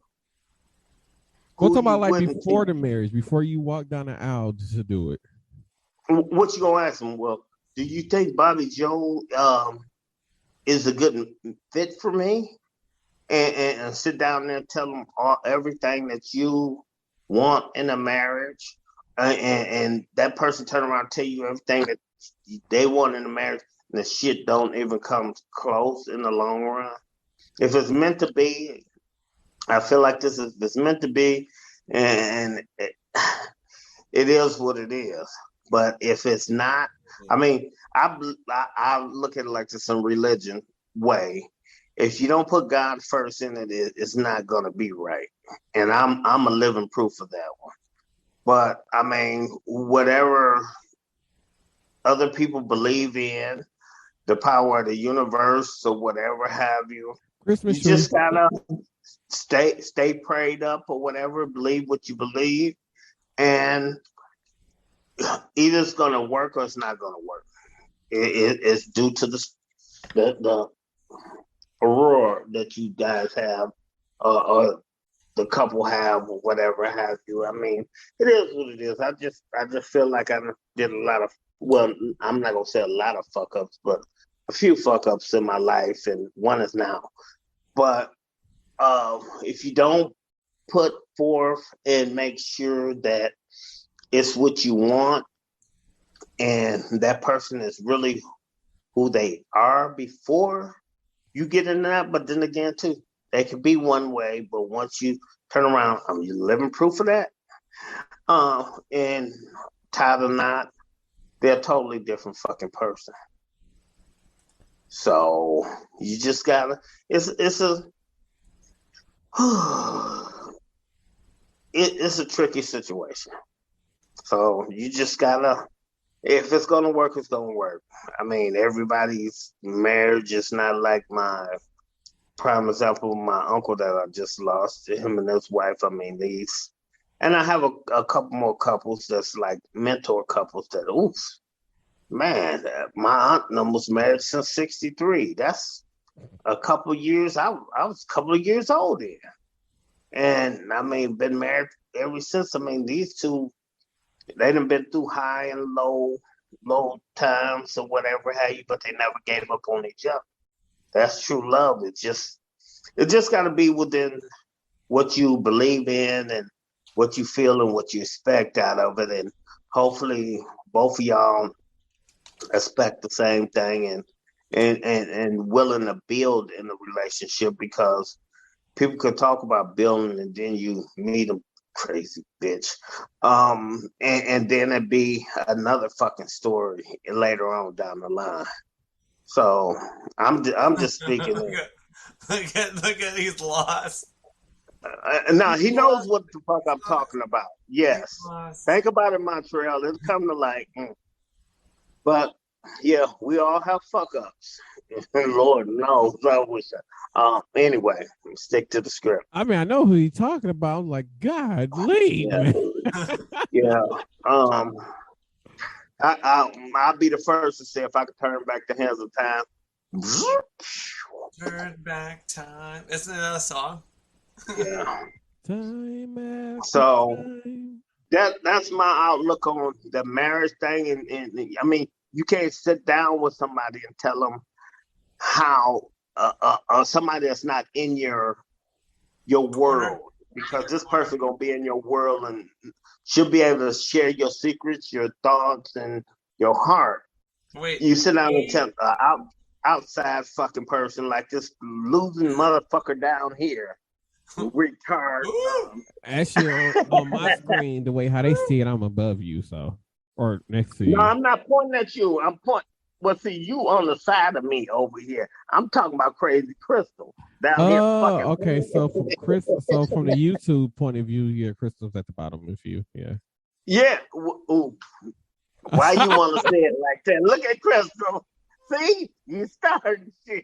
Speaker 3: We'll talk about like before the marriage, before you walk down the aisle to do it.
Speaker 2: What you gonna ask them? Well, do you think Bobby Joe is a good fit for me? And sit down there and tell them everything that you want in a marriage, and that person turn around and tell you everything that they want in a marriage, and the shit don't even come close in the long run. If it's meant to be, I feel like it's meant to be, and it is what it is. But if it's not, I mean, I look at it like this in religion way. If you don't put God first in it, it's not gonna be right. And I'm a living proof of that one. But I mean, whatever other people believe in, the power of the universe or whatever have you, you just gotta stay prayed up or whatever, believe what you believe, and either it's gonna work or it's not gonna work. It's due to the aurora that you guys have, or the couple have, or whatever have you. I mean, it is what it is. I just feel like I did a lot of, well, I'm not gonna say a lot of fuck ups, but a few fuck ups in my life, and one is now. But if you don't put forth and make sure that it's what you want, and that person is really who they are before you get in that, but then again too, they could be one way, but once you turn around, you living proof of that. And tied or not, they're a totally different fucking person. So you just gotta. It's a it's a tricky situation. So you just gotta. If it's gonna work, it's gonna work. I mean, everybody's marriage is not like my prime example. My uncle that I just lost, him and his wife. I mean, these, and I have a couple more couples that's like mentor couples that, oof, man, my aunt was married since '63. That's a couple years. I was a couple of years old then, and I mean, been married ever since. I mean, these two, they done been through high and low times or whatever have you, but they never gave up on each other. That's true love. It just got to be within what you believe in and what you feel and what you expect out of it, and hopefully both of y'all expect the same thing and willing to build in a relationship, because people could talk about building and then you meet them, crazy bitch. And then it'd be another fucking story later on down the line. So I'm just speaking.
Speaker 1: Look at he's lost.
Speaker 2: Now
Speaker 1: He's
Speaker 2: he knows
Speaker 1: lost.
Speaker 2: what the fuck I'm talking about.
Speaker 1: He's
Speaker 2: Yes,
Speaker 1: lost.
Speaker 2: think about it, Montreal. It'll come to light. But yeah, we all have fuck ups. Lord knows, I wish. Anyway, stick to the script.
Speaker 3: I mean, I know who you're talking about. I'm like, God, leave,
Speaker 2: Yeah,
Speaker 3: man.
Speaker 2: yeah. Um, I'll be the first to say if I could turn back the hands of time.
Speaker 1: Turn back time. Isn't it a song?
Speaker 2: Yeah.
Speaker 3: Time after
Speaker 2: So
Speaker 3: time.
Speaker 2: that's my outlook on the marriage thing, and I mean, you can't sit down with somebody and tell them how somebody that's not in your
Speaker 1: Corner.
Speaker 2: world, because this person gonna be in your world and should be able to share your secrets, your thoughts, and your heart.
Speaker 1: Wait.
Speaker 2: You sit down and tell outside fucking person like this losing motherfucker down here, retard.
Speaker 3: Actually, on my screen, the way how they see it, I'm above you, so or next to
Speaker 2: No,
Speaker 3: you.
Speaker 2: I'm not pointing at you. I'm pointing. Well, see, you on the side of me over here. I'm talking about Crazy Crystal down here.
Speaker 3: Oh,
Speaker 2: Fucking.
Speaker 3: okay. So from so from the YouTube point of view, yeah, Crystal's at the bottom of you. Yeah.
Speaker 2: Yeah. Ooh, why you want to say it like that? Look at Crystal. See, you started shit.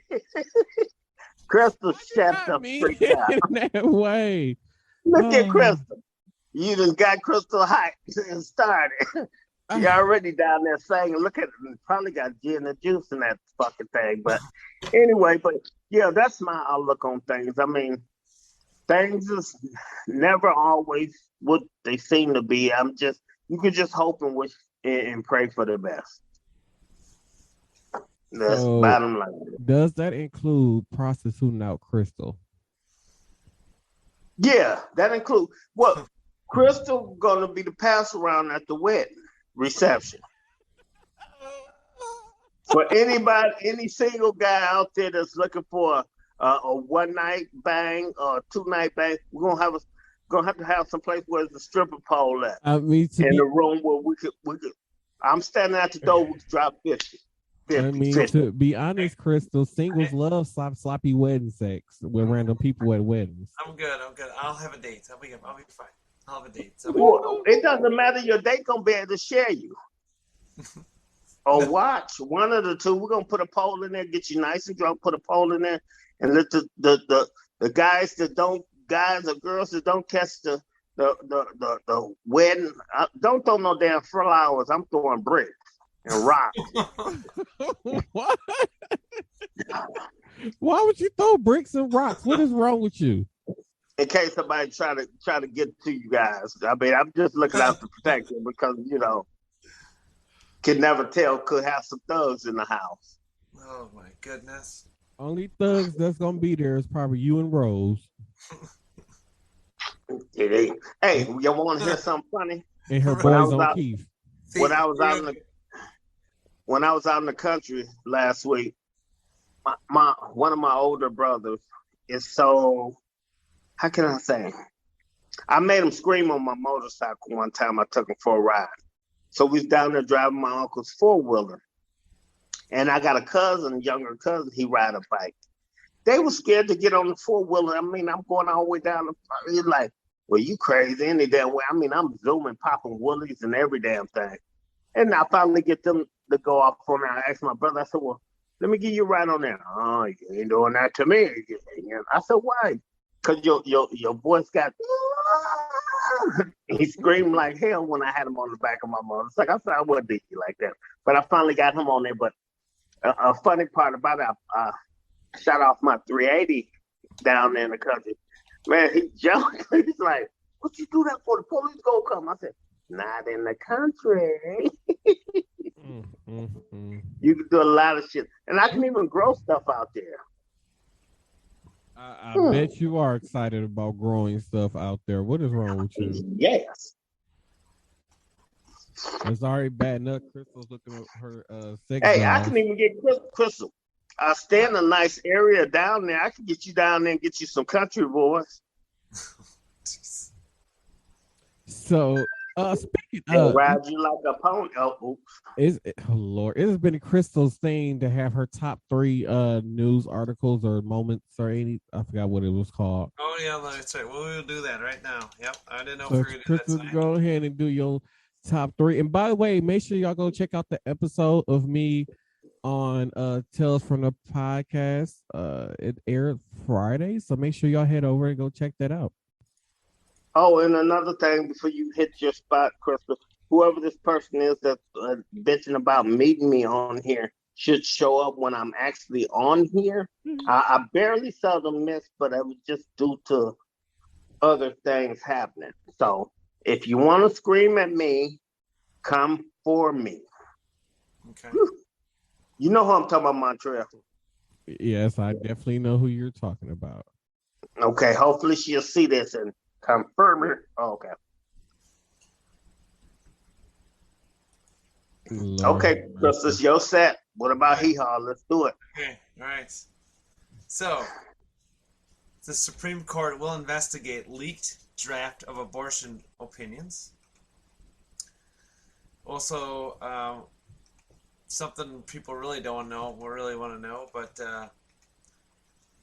Speaker 2: Crystal shut
Speaker 3: Not
Speaker 2: the
Speaker 3: me
Speaker 2: freak out.
Speaker 3: in that way.
Speaker 2: Look at
Speaker 3: Oh,
Speaker 2: Crystal. You just got Crystal hype and started. You already down there singing. Look at it. Probably got gin and juice in that fucking thing. But anyway, but yeah, that's my outlook on things. I mean, things is never always what they seem to be. You can just hope and wish and pray for the best. That's
Speaker 3: so
Speaker 2: bottom line.
Speaker 3: does that include prostituting out Crystal?
Speaker 2: Yeah, that includes what Crystal gonna be the pass around at the wedding reception. For anybody, any single guy out there that's looking for a one night bang or a 2 night bang, we're gonna have to have some place where there's a stripper pole at
Speaker 3: I mean to
Speaker 2: in
Speaker 3: be
Speaker 2: the room where we could. I'm standing at the door. We could drop 50,
Speaker 3: I
Speaker 2: 50,
Speaker 3: mean
Speaker 2: 50.
Speaker 3: to be honest, Crystal, singles love sloppy wedding sex with random people at weddings.
Speaker 1: I'm good. I'm good. I'll have a date. I'll be fine. I'll have a date.
Speaker 2: Well, it doesn't matter. Your date gonna be able to share you or watch one of the two. We're gonna put a pole in there, get you nice and drunk. Put a pole in there, and let the guys or girls that don't catch the wedding. Don't throw no damn flowers. I'm throwing bricks and rocks.
Speaker 3: What? Why would you throw bricks and rocks? What is wrong with you?
Speaker 2: In case somebody try to get to you guys. I mean, I'm just looking out to protect you because can never tell. Could have some thugs in the house.
Speaker 1: Oh my goodness.
Speaker 3: Only thugs that's gonna be there is probably you and Rose.
Speaker 2: Hey, you want to hear something funny?
Speaker 3: And her
Speaker 2: When I
Speaker 3: boys
Speaker 2: was
Speaker 3: on
Speaker 2: out,
Speaker 3: Keith.
Speaker 2: when I was out in the when I was out in the country last week, my one of my older brothers is so, how can I say, I made him scream on my motorcycle one time. I took him for a ride. So we was down there driving my uncle's four-wheeler. And I got a cousin, younger cousin, he ride a bike. They were scared to get on the four-wheeler. I mean, I'm going all the way down the he's like, well, you crazy any damn way. I mean, I'm zooming, popping woolies and every damn thing. And I finally get them to go off on there. I asked my brother, I said, well, let me give you a ride on there. Oh, you ain't doing that to me. I said, why? Because your voice got, he screamed like hell when I had him on the back of my motorcycle. I said, I wouldn't do you like that. But I finally got him on there. But a funny part about it, I shot off my 380 down there in the country. Man, he jumped. He's like, what you do that for? The police gonna come. I said, not in the country. You can do a lot of shit. And I can even grow stuff out there.
Speaker 3: I bet you are excited about growing stuff out there. What is wrong with you?
Speaker 2: Yes.
Speaker 3: It's already bad enough. Crystal's looking at her sex
Speaker 2: Hey,
Speaker 3: dolls.
Speaker 2: I can even get Crystal. I stay in a nice area down there. I can get you down there and get you some country boys.
Speaker 3: So, speaking
Speaker 2: They'll
Speaker 3: of,
Speaker 2: ride you like a pony. Oh
Speaker 3: Lord, it has been Crystal's thing to have her top 3 news articles or moments or any. I forgot what it was called.
Speaker 1: Oh yeah, that's right. Well, we'll do that right now. Yep, I didn't know
Speaker 3: So
Speaker 1: if we were gonna do
Speaker 3: Crystal,
Speaker 1: that.
Speaker 3: go ahead and do your top 3. And by the way, make sure y'all go check out the episode of me on Tales from the Podcast. It aired Friday, so make sure y'all head over and go check that out.
Speaker 2: Oh, and another thing before you hit your spot, Crystal, whoever this person is that's bitching about meeting me on here should show up when I'm actually on here. I barely seldom miss, but it was just due to other things happening. So if you want to scream at me, come for me.
Speaker 1: Okay.
Speaker 2: You know who I'm talking about, Montreal.
Speaker 3: Yes, I definitely know who you're talking about.
Speaker 2: Okay, hopefully she'll see this and confirm it. Oh, okay.
Speaker 3: Lord
Speaker 2: okay, Chris, it's your set. What about Hee Haw? Let's do it.
Speaker 1: Okay, all right. So, the Supreme Court will investigate leaked draft of abortion opinions. Also, something people really don't know, or really want to know, but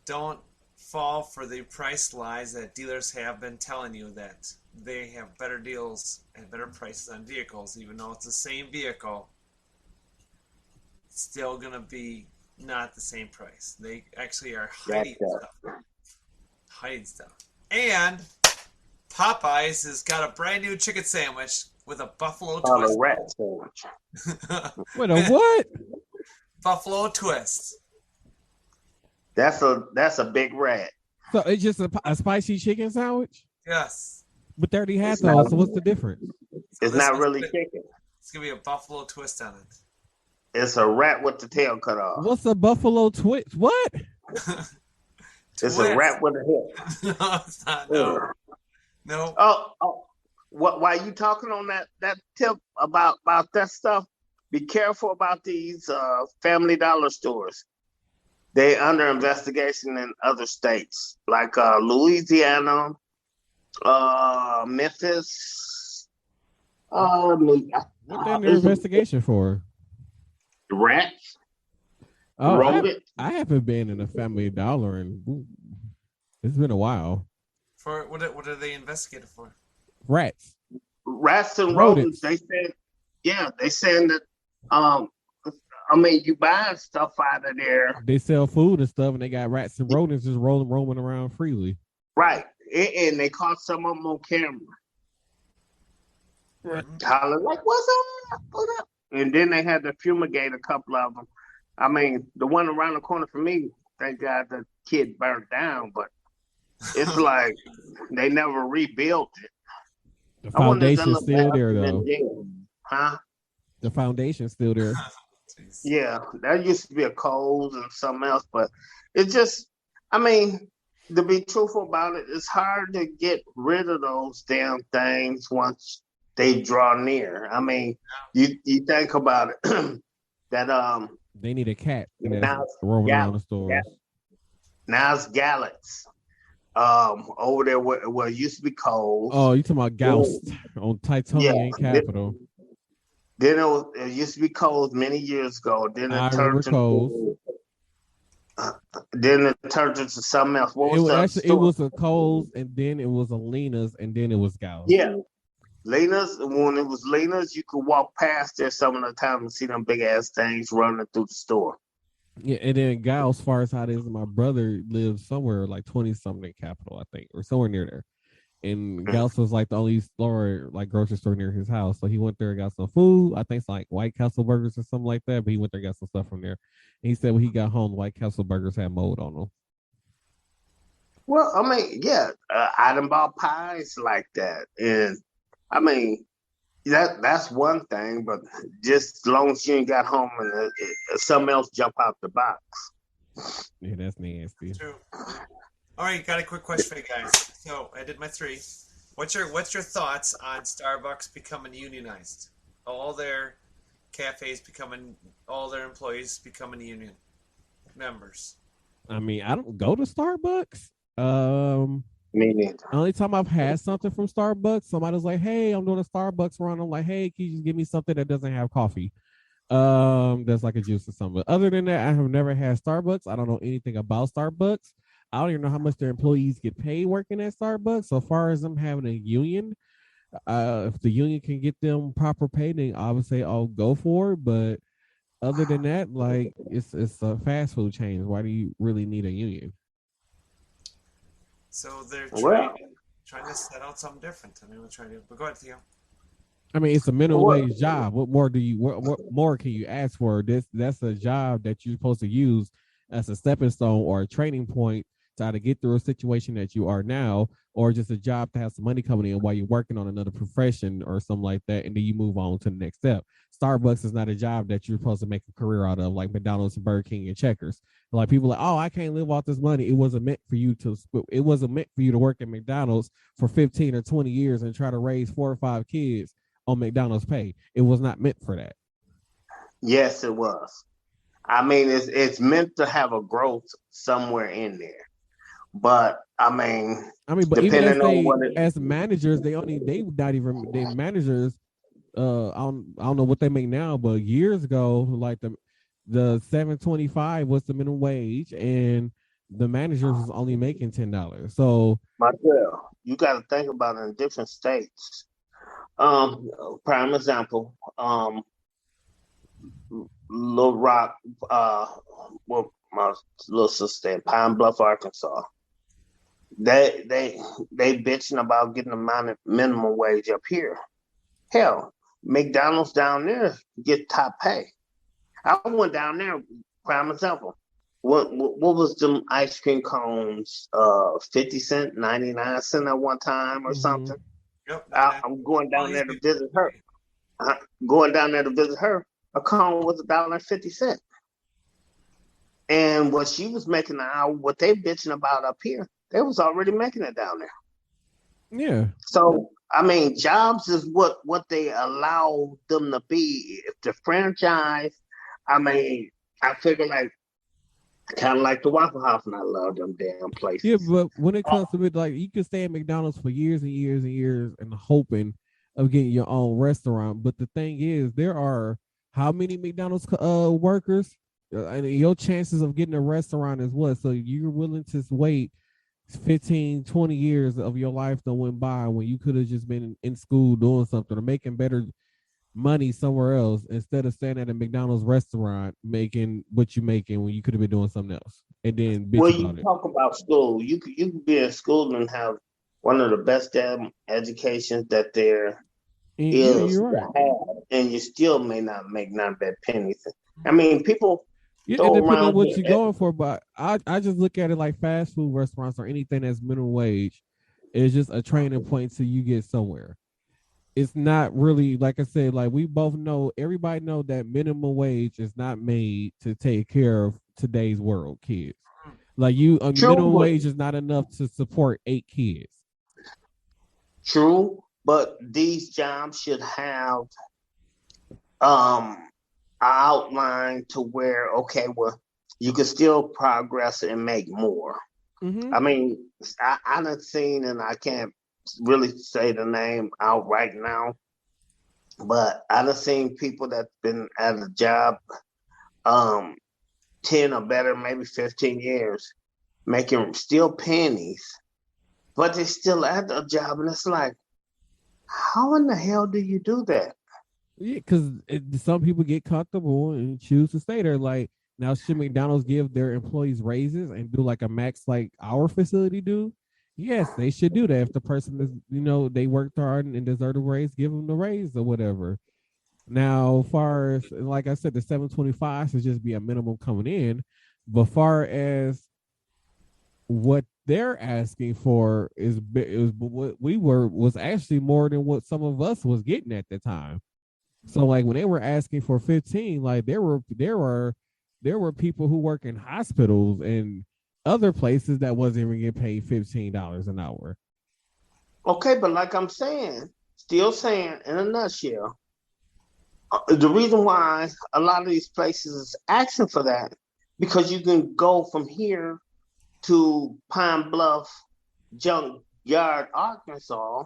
Speaker 1: don't fall for the price lies that dealers have been telling you that they have better deals and better prices on vehicles, even though it's the same vehicle. It's still going to be not the same price. They actually are hiding stuff. Hiding stuff. And Popeyes has got a brand new chicken sandwich with a buffalo twist.
Speaker 2: A rat sandwich.
Speaker 3: With a what?
Speaker 1: Buffalo twist.
Speaker 2: That's a big rat.
Speaker 3: So it's just a spicy chicken sandwich?
Speaker 1: Yes.
Speaker 3: But they already had those, so what's the difference?
Speaker 2: It's not really chicken.
Speaker 1: It's going to be a buffalo twist on it.
Speaker 2: It's a rat with the tail cut off.
Speaker 3: What's a buffalo twist? What?
Speaker 2: It's a rat with a head.
Speaker 1: No, it's not. No. No.
Speaker 2: Oh. While you talking on that tip about that stuff, be careful about these Family Dollar stores. They under investigation in other states like Louisiana, Memphis.
Speaker 3: What they under investigation for?
Speaker 2: Rats.
Speaker 3: Oh, I haven't been in a Family Dollar and it's been a while.
Speaker 1: For what are they investigated for?
Speaker 3: Rats
Speaker 2: and rodents. They said, they saying that. I mean, you buy stuff out of there.
Speaker 3: They sell food and stuff, and they got rats and rodents just roaming around freely.
Speaker 2: Right, and they caught some of them on camera. Right. Hollering like, "What's up? What's up?" And then they had to fumigate a couple of them. I mean, the one around the corner from me, thank God the kid burned down, but it's like they never rebuilt it.
Speaker 3: The foundation's still there, though.
Speaker 2: Huh?
Speaker 3: The foundation's still there.
Speaker 2: Yeah, that used to be a Kohl's and something else, but it just, I mean, to be truthful about it, it's hard to get rid of those damn things once they draw near. I mean, you think about it, that
Speaker 3: they need a cat
Speaker 2: now
Speaker 3: roaming around the stores.
Speaker 2: Now it's Galax. over there where it used to be Coles.
Speaker 3: Oh, you talking about Goust on
Speaker 2: Yeah.
Speaker 3: Titonian Capital?
Speaker 2: Then it used to be Coles many years ago. Then
Speaker 3: I
Speaker 2: it
Speaker 3: remember
Speaker 2: turned
Speaker 3: Coles.
Speaker 2: into something else. What
Speaker 3: It
Speaker 2: was
Speaker 3: was
Speaker 2: the other
Speaker 3: actually it
Speaker 2: store?
Speaker 3: was a Coles, and then it was a Lena's, and then it was Gauss.
Speaker 2: Yeah. Lena's, when it was Lena's, you could walk past there some of the time and see them big ass things running through the store.
Speaker 3: Yeah, and then Gauss, as far as how it is, my brother lives somewhere like 20 something Capital, I think, or somewhere near there. And
Speaker 2: Mm.
Speaker 3: Gauss was like the only store, like grocery store near his house. So he went there and got some food. I think it's like White Castle burgers or something like that. But he went there and got some stuff from there. And he said when he got home, the White Castle burgers had mold on them.
Speaker 2: Well, I mean, yeah, I done bought pies like that, and I mean that's one thing. But just as long as you ain't got home and something else jump out the box.
Speaker 3: Yeah, that's nasty.
Speaker 1: True. All right, got a quick question for you guys. So I did my three. What's your thoughts on Starbucks becoming unionized? All their cafes becoming, all their employees becoming union members.
Speaker 3: I mean, I don't go to Starbucks.
Speaker 2: Me neither.
Speaker 3: Only time I've had something from Starbucks, somebody's like, "Hey, I'm doing a Starbucks run." I'm like, "Hey, can you just give me something that doesn't have coffee?" That's like a juice or something. But other than that, I have never had Starbucks. I don't know anything about Starbucks. I don't even know how much their employees get paid working at Starbucks. So far as them having a union, if the union can get them proper pay, then I would say I'll go for it. But other than that, like it's a fast food chain. Why do you really need a union?
Speaker 1: So they're
Speaker 2: Well,
Speaker 1: trying to set out something different. I mean, we're trying to. But go ahead, Theo.
Speaker 3: I mean, it's a minimum
Speaker 2: well,
Speaker 3: wage job. What more do you? What more can you ask for? That's a job that you're supposed to use as a stepping stone or a training point to either get through a situation that you are now, or just a job to have some money coming in while you're working on another profession or something like that, and then you move on to the next step. Starbucks is not a job that you're supposed to make a career out of, like McDonald's and Burger King and Checkers. Like people are like, oh, I can't live off this money. It wasn't meant for you to. It wasn't meant for you to work at McDonald's for 15 or 20 years and try to raise 4 or 5 kids on McDonald's pay. It was not meant for that.
Speaker 2: yes, it was. I mean, it's meant to have a growth somewhere in there, but
Speaker 3: I mean, but even as
Speaker 2: depending on
Speaker 3: they
Speaker 2: what it.
Speaker 3: as managers, they not even they managers. I don't know what they make now, but years ago, like the 7.25 was the minimum wage, and the managers was only making $10. So
Speaker 2: Marcel, you got to think about it in different states. Um, Prime example, Little Rock, well, my little sister in Pine Bluff, Arkansas. They bitching about getting the minimum wage up here. Hell, McDonald's down there get top pay. I went down there, prime example. What was them ice cream cones? 50 cent, 99 cent at one time or
Speaker 3: mm-hmm.
Speaker 2: something.
Speaker 1: Yep.
Speaker 2: I'm going down there to visit her. Going down there to visit her. A cone was $1.50. And what she was making an hour, what they bitching about up here, they was already making it down there.
Speaker 3: Yeah.
Speaker 2: So I mean, jobs is what they allow them to be. If the franchise, I mean, I figure like kind of like the Waffle House, and I love them damn
Speaker 3: Yeah,
Speaker 2: places.
Speaker 3: but when it comes to it, like you can stay at McDonald's for years and years and years and hoping of getting your own restaurant. But the thing is, there are how many McDonald's workers, and your chances of getting a restaurant is what? So you're willing to wait 15, 20 years of your life that went by when you could have just been in school doing something or making better money somewhere else instead of staying at a McDonald's restaurant making what you making when you could have been doing something else and then bitch
Speaker 2: Well, you
Speaker 3: about it.
Speaker 2: talk about school. You could be in school and have one of the best damn educations that there
Speaker 3: And yeah,
Speaker 2: is
Speaker 3: you're
Speaker 2: to
Speaker 3: right.
Speaker 2: have, and you still may not make not that penny. I mean, people
Speaker 3: Yeah, it
Speaker 2: throw
Speaker 3: depends on
Speaker 2: around
Speaker 3: what you're
Speaker 2: here.
Speaker 3: going for, but I just look at it like fast food restaurants or anything that's minimum wage is just a training point till you get somewhere. It's not really like I said, like we both know, everybody know that minimum wage is not made to take care of today's world kids. Like you, a
Speaker 2: True,
Speaker 3: minimum
Speaker 2: but
Speaker 3: wage is not enough to support 8 kids.
Speaker 2: true, but these jobs should have um outline to where okay, well, you can still progress and make more.
Speaker 3: Mm-hmm.
Speaker 2: I mean, I done seen, and I can't really say the name out right now, but I done seen people that's been at a job um 10 or better, maybe 15 years, making still pennies, but they still at a job, and it's like, how in the hell do you do that?
Speaker 3: Yeah, because some people get comfortable and choose to stay there. Like now, should McDonald's give their employees raises and do like a max like our facility do? Yes, they should do that. If the person is, they worked hard and deserve a raise, give them the raise or whatever. Now, far as like I said, the 725 should just be a minimum coming in. But far as what they're asking for is what we were was actually more than what some of us was getting at the time. So like when they were asking for 15, like there were people who work in hospitals and other places that wasn't even getting paid $15 an hour.
Speaker 2: Okay, but like I'm saying, still saying in a nutshell, the reason why a lot of these places is asking for that because you can go from here to Pine Bluff Junkyard, Arkansas,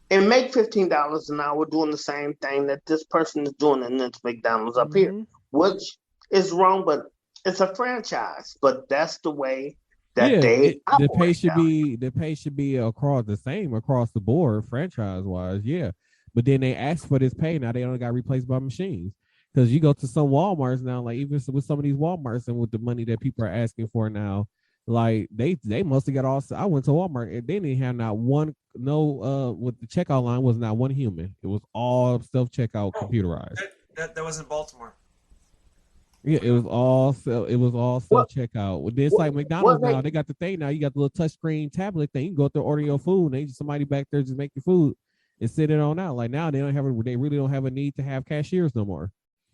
Speaker 2: and make $15 an hour doing the same thing that this person is doing in this McDonald's up here,
Speaker 3: Mm-hmm.
Speaker 2: which is wrong, but it's a franchise. But that's the way that
Speaker 3: Yeah,
Speaker 2: they
Speaker 3: the pay
Speaker 2: operate
Speaker 3: should
Speaker 2: down.
Speaker 3: be across the same across the board franchise wise, yeah. But then they ask for this pay now they only got replaced by machines. Because you go to some Walmarts now, like even with some of these Walmarts and with the money that people are asking for now, like they mostly got all. I went to Walmart and they didn't have not one no with the checkout line was not one human. It was all self checkout
Speaker 1: Oh,
Speaker 3: computerized.
Speaker 1: that was in Baltimore.
Speaker 3: Yeah, it was all self
Speaker 2: What
Speaker 3: checkout. Well, it's like
Speaker 2: what
Speaker 3: McDonald's
Speaker 2: what
Speaker 3: now.
Speaker 2: they
Speaker 3: They got the thing now. You got the little touch screen tablet thing. You can go through order your food. And they just somebody back there just make your food and sit it on out. Like now they really don't have a need to have cashiers no more.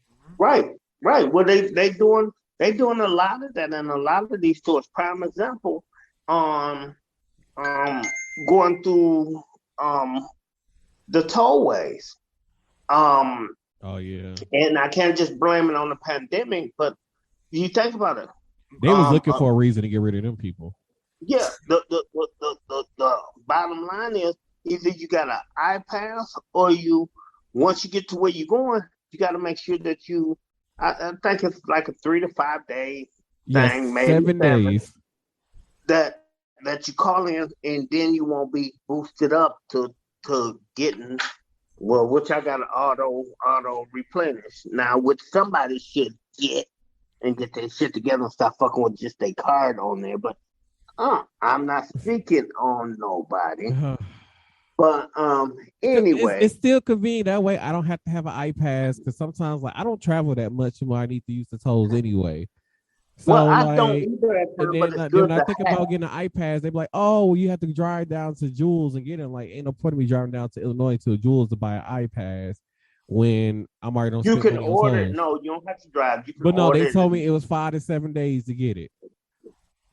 Speaker 1: Hmm.
Speaker 2: right, right. Well they doing a lot of that in a lot of these stores. Prime example, um um going through um the tollways. Um
Speaker 3: Oh yeah,
Speaker 2: and I can't just blame it on the pandemic, but you think about it.
Speaker 3: they was
Speaker 2: Um,
Speaker 3: looking for a reason to get rid of them people.
Speaker 2: yeah, the bottom line is either you got an iPass or you once you get to where you're going, you got to make sure that I think it's like a 3 to 5 day
Speaker 3: Yes,
Speaker 2: thing, maybe 7,
Speaker 3: 7 days.
Speaker 2: that you call in and then you won't be boosted up to getting well, which I got an auto replenish now, which somebody should get and get their shit together and stop fucking with just their card on there. But I'm not speaking on nobody. But
Speaker 3: It's
Speaker 2: anyway,
Speaker 3: still convenient that way. I don't have to have an iPad because sometimes like I don't travel that much where I need to use the tolls anyway.
Speaker 2: well,
Speaker 3: So
Speaker 2: I don't
Speaker 3: like,
Speaker 2: either at
Speaker 3: and
Speaker 2: times, but
Speaker 3: then
Speaker 2: it's
Speaker 3: then
Speaker 2: good
Speaker 3: when I
Speaker 2: to
Speaker 3: think
Speaker 2: have.
Speaker 3: about getting an iPad, they be like, "Oh, well, you have to drive down to Jules and get it." Like, ain't no point in me driving down to Illinois to Jules to buy an iPad when I'm already don't
Speaker 2: You
Speaker 3: spend
Speaker 2: can
Speaker 3: money on
Speaker 2: order it.
Speaker 3: tolls.
Speaker 2: No, you don't have to drive. You can
Speaker 3: But no, they
Speaker 2: order
Speaker 3: told me
Speaker 2: it.
Speaker 3: it was 5 to 7 days to get it.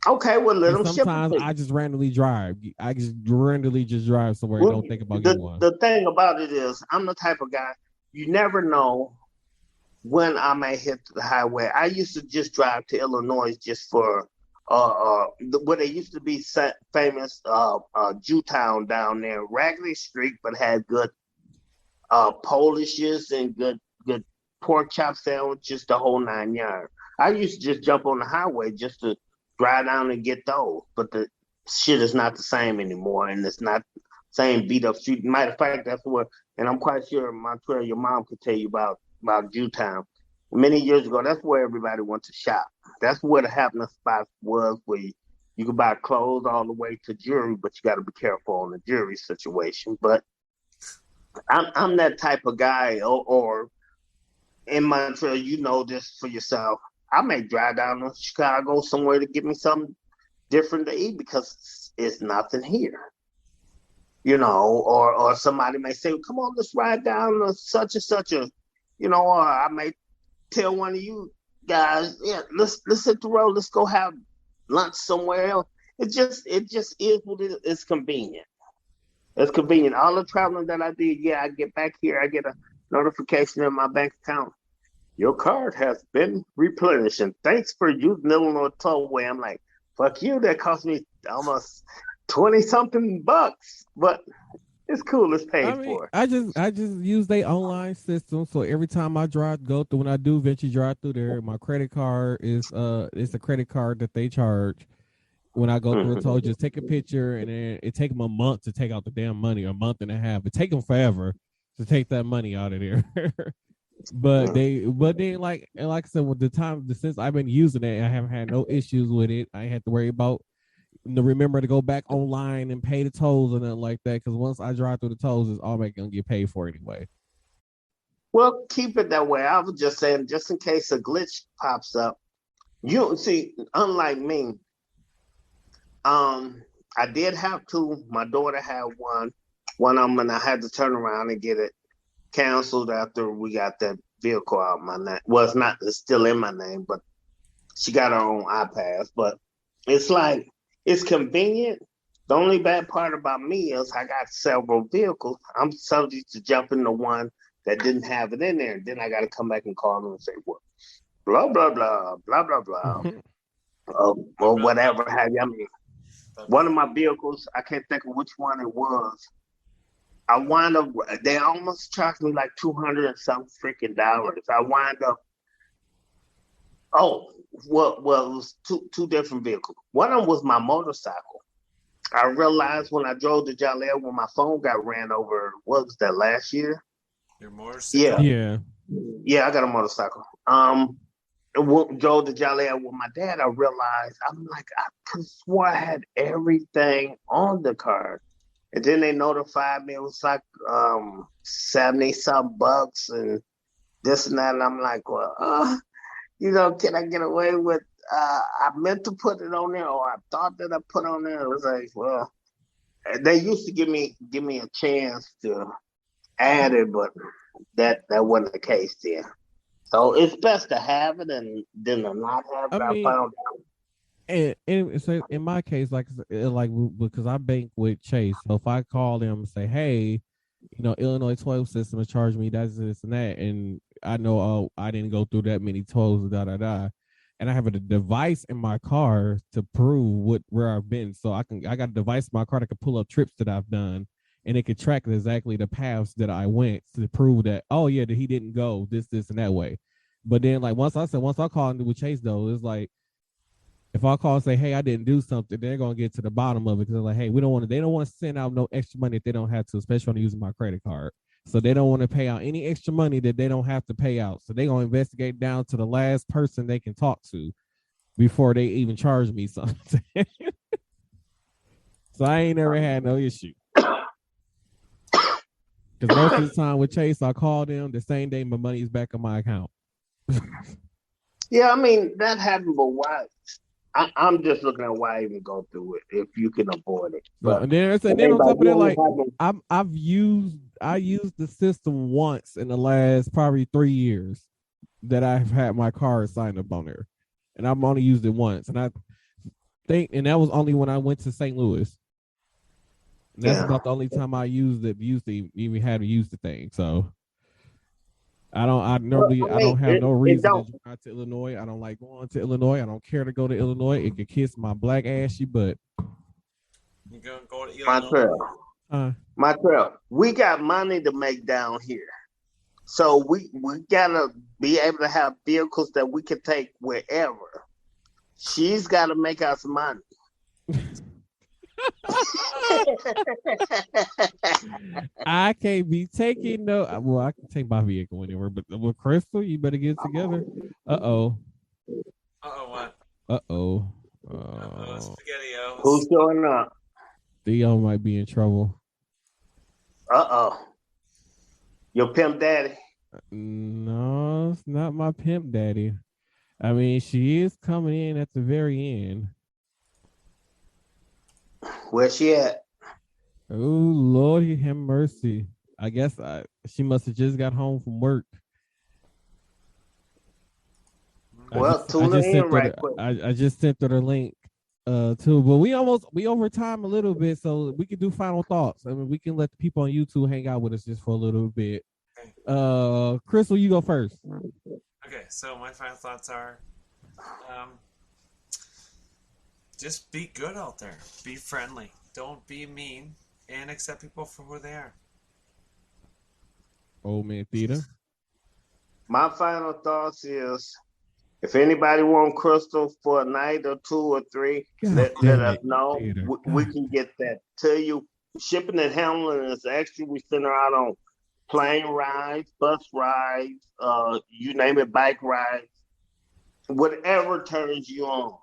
Speaker 2: Okay, well, let
Speaker 3: And
Speaker 2: them ship it
Speaker 3: sometimes
Speaker 2: to
Speaker 3: I
Speaker 2: you.
Speaker 3: just randomly drive. I just randomly just drive somewhere and
Speaker 2: Well,
Speaker 3: don't think about getting
Speaker 2: the
Speaker 3: one.
Speaker 2: the thing about it is, I'm the type of guy you never know when I may hit the highway. I used to just drive to Illinois just for where they used to be famous Jewtown down there, Raggedy Street, but had good Polishes and good pork chop sandwiches, the whole 9 yards. I used to just jump on the highway just to drive down and get those, but the shit is not the same anymore, and it's not the same beat up street. Matter of fact, that's what, and I'm quite sure Montreal, your mom could tell you about Jewtown. Many years ago, that's where everybody went to shop. That's where the happening spot was, where you could buy clothes all the way to jewelry, but you got to be careful on the jewelry situation. But I'm that type of guy, or in Montreal, you know this for yourself. I may drive down to Chicago somewhere to get me something different to eat because it's nothing here, or somebody may say, "Come on, let's ride down to such and such a," or I may tell one of you guys, "Yeah, let's hit the road, let's go have lunch somewhere else." It just is what it is. It's convenient. It's convenient. All the traveling that I did, yeah, I get back here, I get a notification in my bank account. Your card has been replenished, and thanks for using Illinois Tollway. I'm like, fuck you. That cost me almost 20 something bucks, but it's cool. It's
Speaker 3: I
Speaker 2: paid
Speaker 3: mean,
Speaker 2: for.
Speaker 3: I just use their online system. So every time I go through, when I do eventually drive through there, my credit card is it's a credit card that they charge. When I go through a toll, just take a picture, and then it take them a month to take out the damn money, or a month and a half. It take them forever to take that money out of there. But then like I said, with the time since I've been using it, I haven't had no issues with it. I ain't had to worry about remember to go back online and pay the tolls or nothing like that. Because once I drive through the tolls, it's automatically gonna get paid for anyway.
Speaker 2: Well, keep it that way. I was just saying, just in case a glitch pops up. You see, unlike me, I did have two. My daughter had one of them, and I had to turn around and get it canceled after we got that vehicle out my name. Well, it's still in my name, but she got her own iPass. But it's like it's convenient. The only bad part about me is I got several vehicles. I'm subject to jumping the one that didn't have it in there. Then I got to come back and call them and say, well, blah, blah, blah, blah, blah, blah, or whatever have you. I mean, one of my vehicles, I can't think of which one it was. I wind up, they almost charged me like 200 and some freaking dollars. I wind up, well, it was two different vehicles. One of them was my motorcycle. I realized when I drove to Joliet when my phone got ran over, what was that, last year?
Speaker 1: Your motorcycle?
Speaker 3: Yeah.
Speaker 2: Yeah, I got a motorcycle. Drove to Joliet with my dad. I realized, I'm like, I could have swore I had everything on the card. And then they notified me it was like 70 some bucks and this and that. And I'm like, well, can I get away with I meant to put it on there, or I thought that I put on there. It was like, well, they used to give me a chance to add it, but that wasn't the case then. So it's best to have it and then to not have
Speaker 3: I
Speaker 2: it. I
Speaker 3: mean,
Speaker 2: found out.
Speaker 3: and so in my case, like because I bank with Chase, so if I call them and say, hey, Illinois toll system has charged me that's this and that, and I know, oh, I didn't go through that many tolls, da da da, and I have a device in my car to prove where I've been. So I got a device in my car that can pull up trips that I've done, and it could track exactly the paths that I went to prove that, oh yeah, that he didn't go this and that way. But then like once I call into with Chase though, it's like if I call and say, hey, I didn't do something, they're gonna get to the bottom of it because they're like, hey, they don't want to send out no extra money if they don't have to, especially when using my credit card. So they don't want to pay out any extra money that they don't have to pay out. So they're gonna investigate down to the last person they can talk to before they even charge me something. So I ain't never had no issue. Because most of the time with Chase, I call them the same day my money is back on my account.
Speaker 2: Yeah, I mean that happened, but why? I'm just looking at why even go through it if you can avoid it.
Speaker 3: But and then on top of that, like I used the system once in the last probably 3 years that I've had my card signed up on there, and I've only used it once, and and that was only when I went to St. Louis. And that's about the only time I used even had to use the thing. So I don't have no reason to drive to Illinois. I don't like going to Illinois. I don't care to go to Illinois. It could kiss my black ashy butt.
Speaker 1: You gonna go to Illinois?
Speaker 2: Montreal. We got money to make down here. So we gotta be able to have vehicles that we can take wherever. She's gotta make us money.
Speaker 3: I can't be taking I can take my vehicle anywhere, but with Crystal, you better get together.
Speaker 1: What?
Speaker 2: SpaghettiOs. Who's showing up?
Speaker 3: Theo might be in trouble.
Speaker 2: Your pimp daddy?
Speaker 3: No, it's not my pimp daddy. I mean, she is coming in at the very end.
Speaker 2: Where's she at?
Speaker 3: Oh, Lord, have mercy. I guess she must have just got home from work.
Speaker 2: Well, tune in right quick.
Speaker 3: I just sent her the link too, but we over time a little bit, so we can do final thoughts. I mean, we can let the people on YouTube hang out with us just for a little bit. Crystal, you go first.
Speaker 1: Okay, so my final thoughts are just be good out there. Be friendly. Don't be mean, and accept people for who they are.
Speaker 3: Old man theater.
Speaker 2: My final thoughts is, if anybody want Crystal for a night or 2 or 3, let us know. We can get that to you. Shipping and handling is extra. We send her out on plane rides, bus rides, you name it, bike rides, whatever turns you on.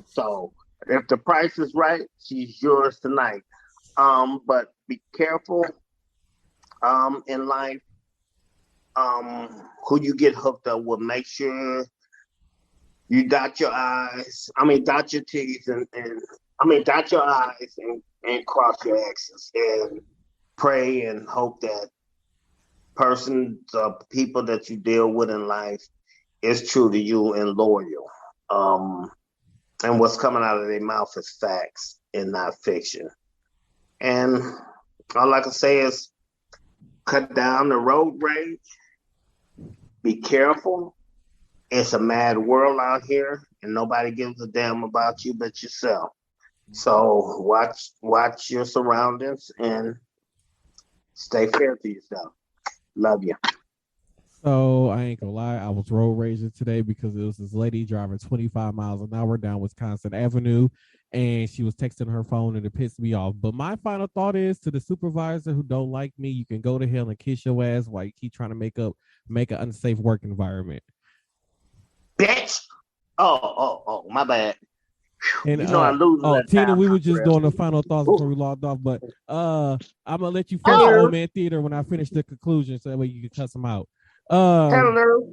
Speaker 2: So if the price is right, she's yours tonight. But be careful in life. Who you get hooked up with, make sure you dot your T's and dot your I's and cross your X's and pray and hope that people that you deal with in life is true to you and loyal. And what's coming out of their mouth is facts and not fiction. And all I can say is cut down the road rage. Be careful. It's a mad world out here, and nobody gives a damn about you but yourself. So watch your surroundings and stay fair to yourself. Love you.
Speaker 3: So I ain't gonna lie, I was road raging today because it was this lady driving 25 miles an hour down Wisconsin Avenue, and she was texting her phone, and it pissed me off. But my final thought is, to the supervisor who don't like me, you can go to hell and kiss your ass while you keep trying to make an unsafe work environment.
Speaker 2: Bitch. Oh, my bad.
Speaker 3: And
Speaker 2: I lose.
Speaker 3: Tina, we were just doing the final thoughts before we logged off, but I'm gonna let you finish Old Man Theater when I finish the conclusion, so that way you can cuss them out.
Speaker 2: Hello.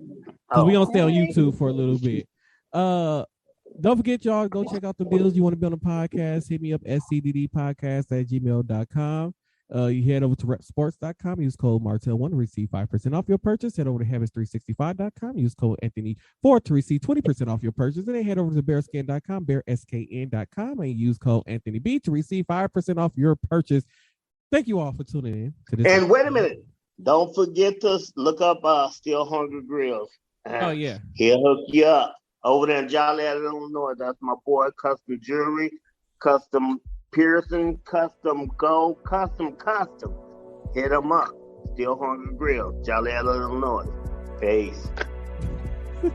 Speaker 3: Because we gonna stay on YouTube for a little bit. Don't forget, y'all, go check out the deals. You want to be on the podcast, hit me up, scddpodcast@gmail.com. You head over to repsports.com, use code Martel1 to receive 5% off your purchase. Head over to heavens365.com, use code Anthony4 to receive 20% off your purchase. And then head over to bearskin.com, bearskn.com, and use code AnthonyB to receive 5% off your purchase. Thank you all for tuning in to this.
Speaker 2: And wait a minute. Don't forget to look up Still Hungry Grills.
Speaker 3: Oh, yeah.
Speaker 2: He'll hook you up. Over there in Joliet, Illinois, that's my boy. Custom jewelry, custom piercing, custom gold, custom. Hit them up. Still Hungry Grill, Joliet, Illinois. Peace.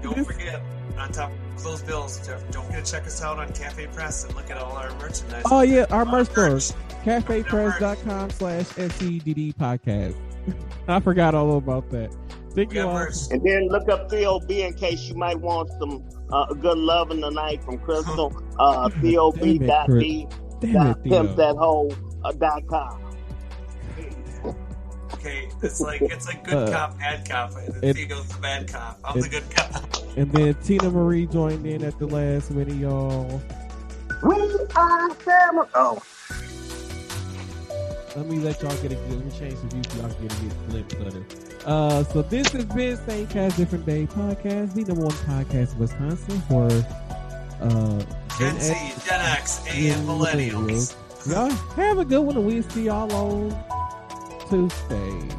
Speaker 1: Don't forget, on top of those bills, don't forget to check us out on Cafe Press and look at all our merchandise.
Speaker 3: Oh, yeah, our merch stores. cafepress.com/SCDD podcast. I forgot all about that. Thank you all.
Speaker 2: And then look up TOB in case you might want some good loving tonight from Crystal. TOB.B.com.
Speaker 1: Okay, it's like good cop, bad cop. And Theo's the bad cop. I'm the good cop.
Speaker 3: And then Tina Marie joined in at the last minute, y'all.
Speaker 2: We are family. Oh.
Speaker 3: Let me let y'all get a good. Let me change the view so y'all can get a glimpse of it. So this has been Same Cast Different Day podcast, the number one podcast in Wisconsin for
Speaker 1: Gen Z, Gen X, and millennials.
Speaker 3: Y'all have a good one, and we'll see y'all on Thursday.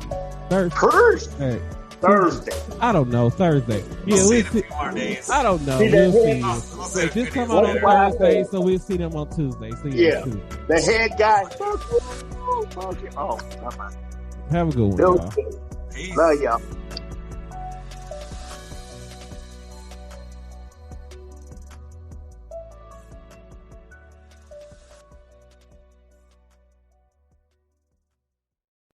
Speaker 3: I don't know. Thursday. Yeah,
Speaker 1: we'll see in a few more days.
Speaker 3: I don't know. We'll see. Just come out on Thursday, so we'll see them on Tuesday.
Speaker 2: The head guy. Oh,
Speaker 3: have a good one, y'all.
Speaker 1: Peace.
Speaker 2: Love y'all.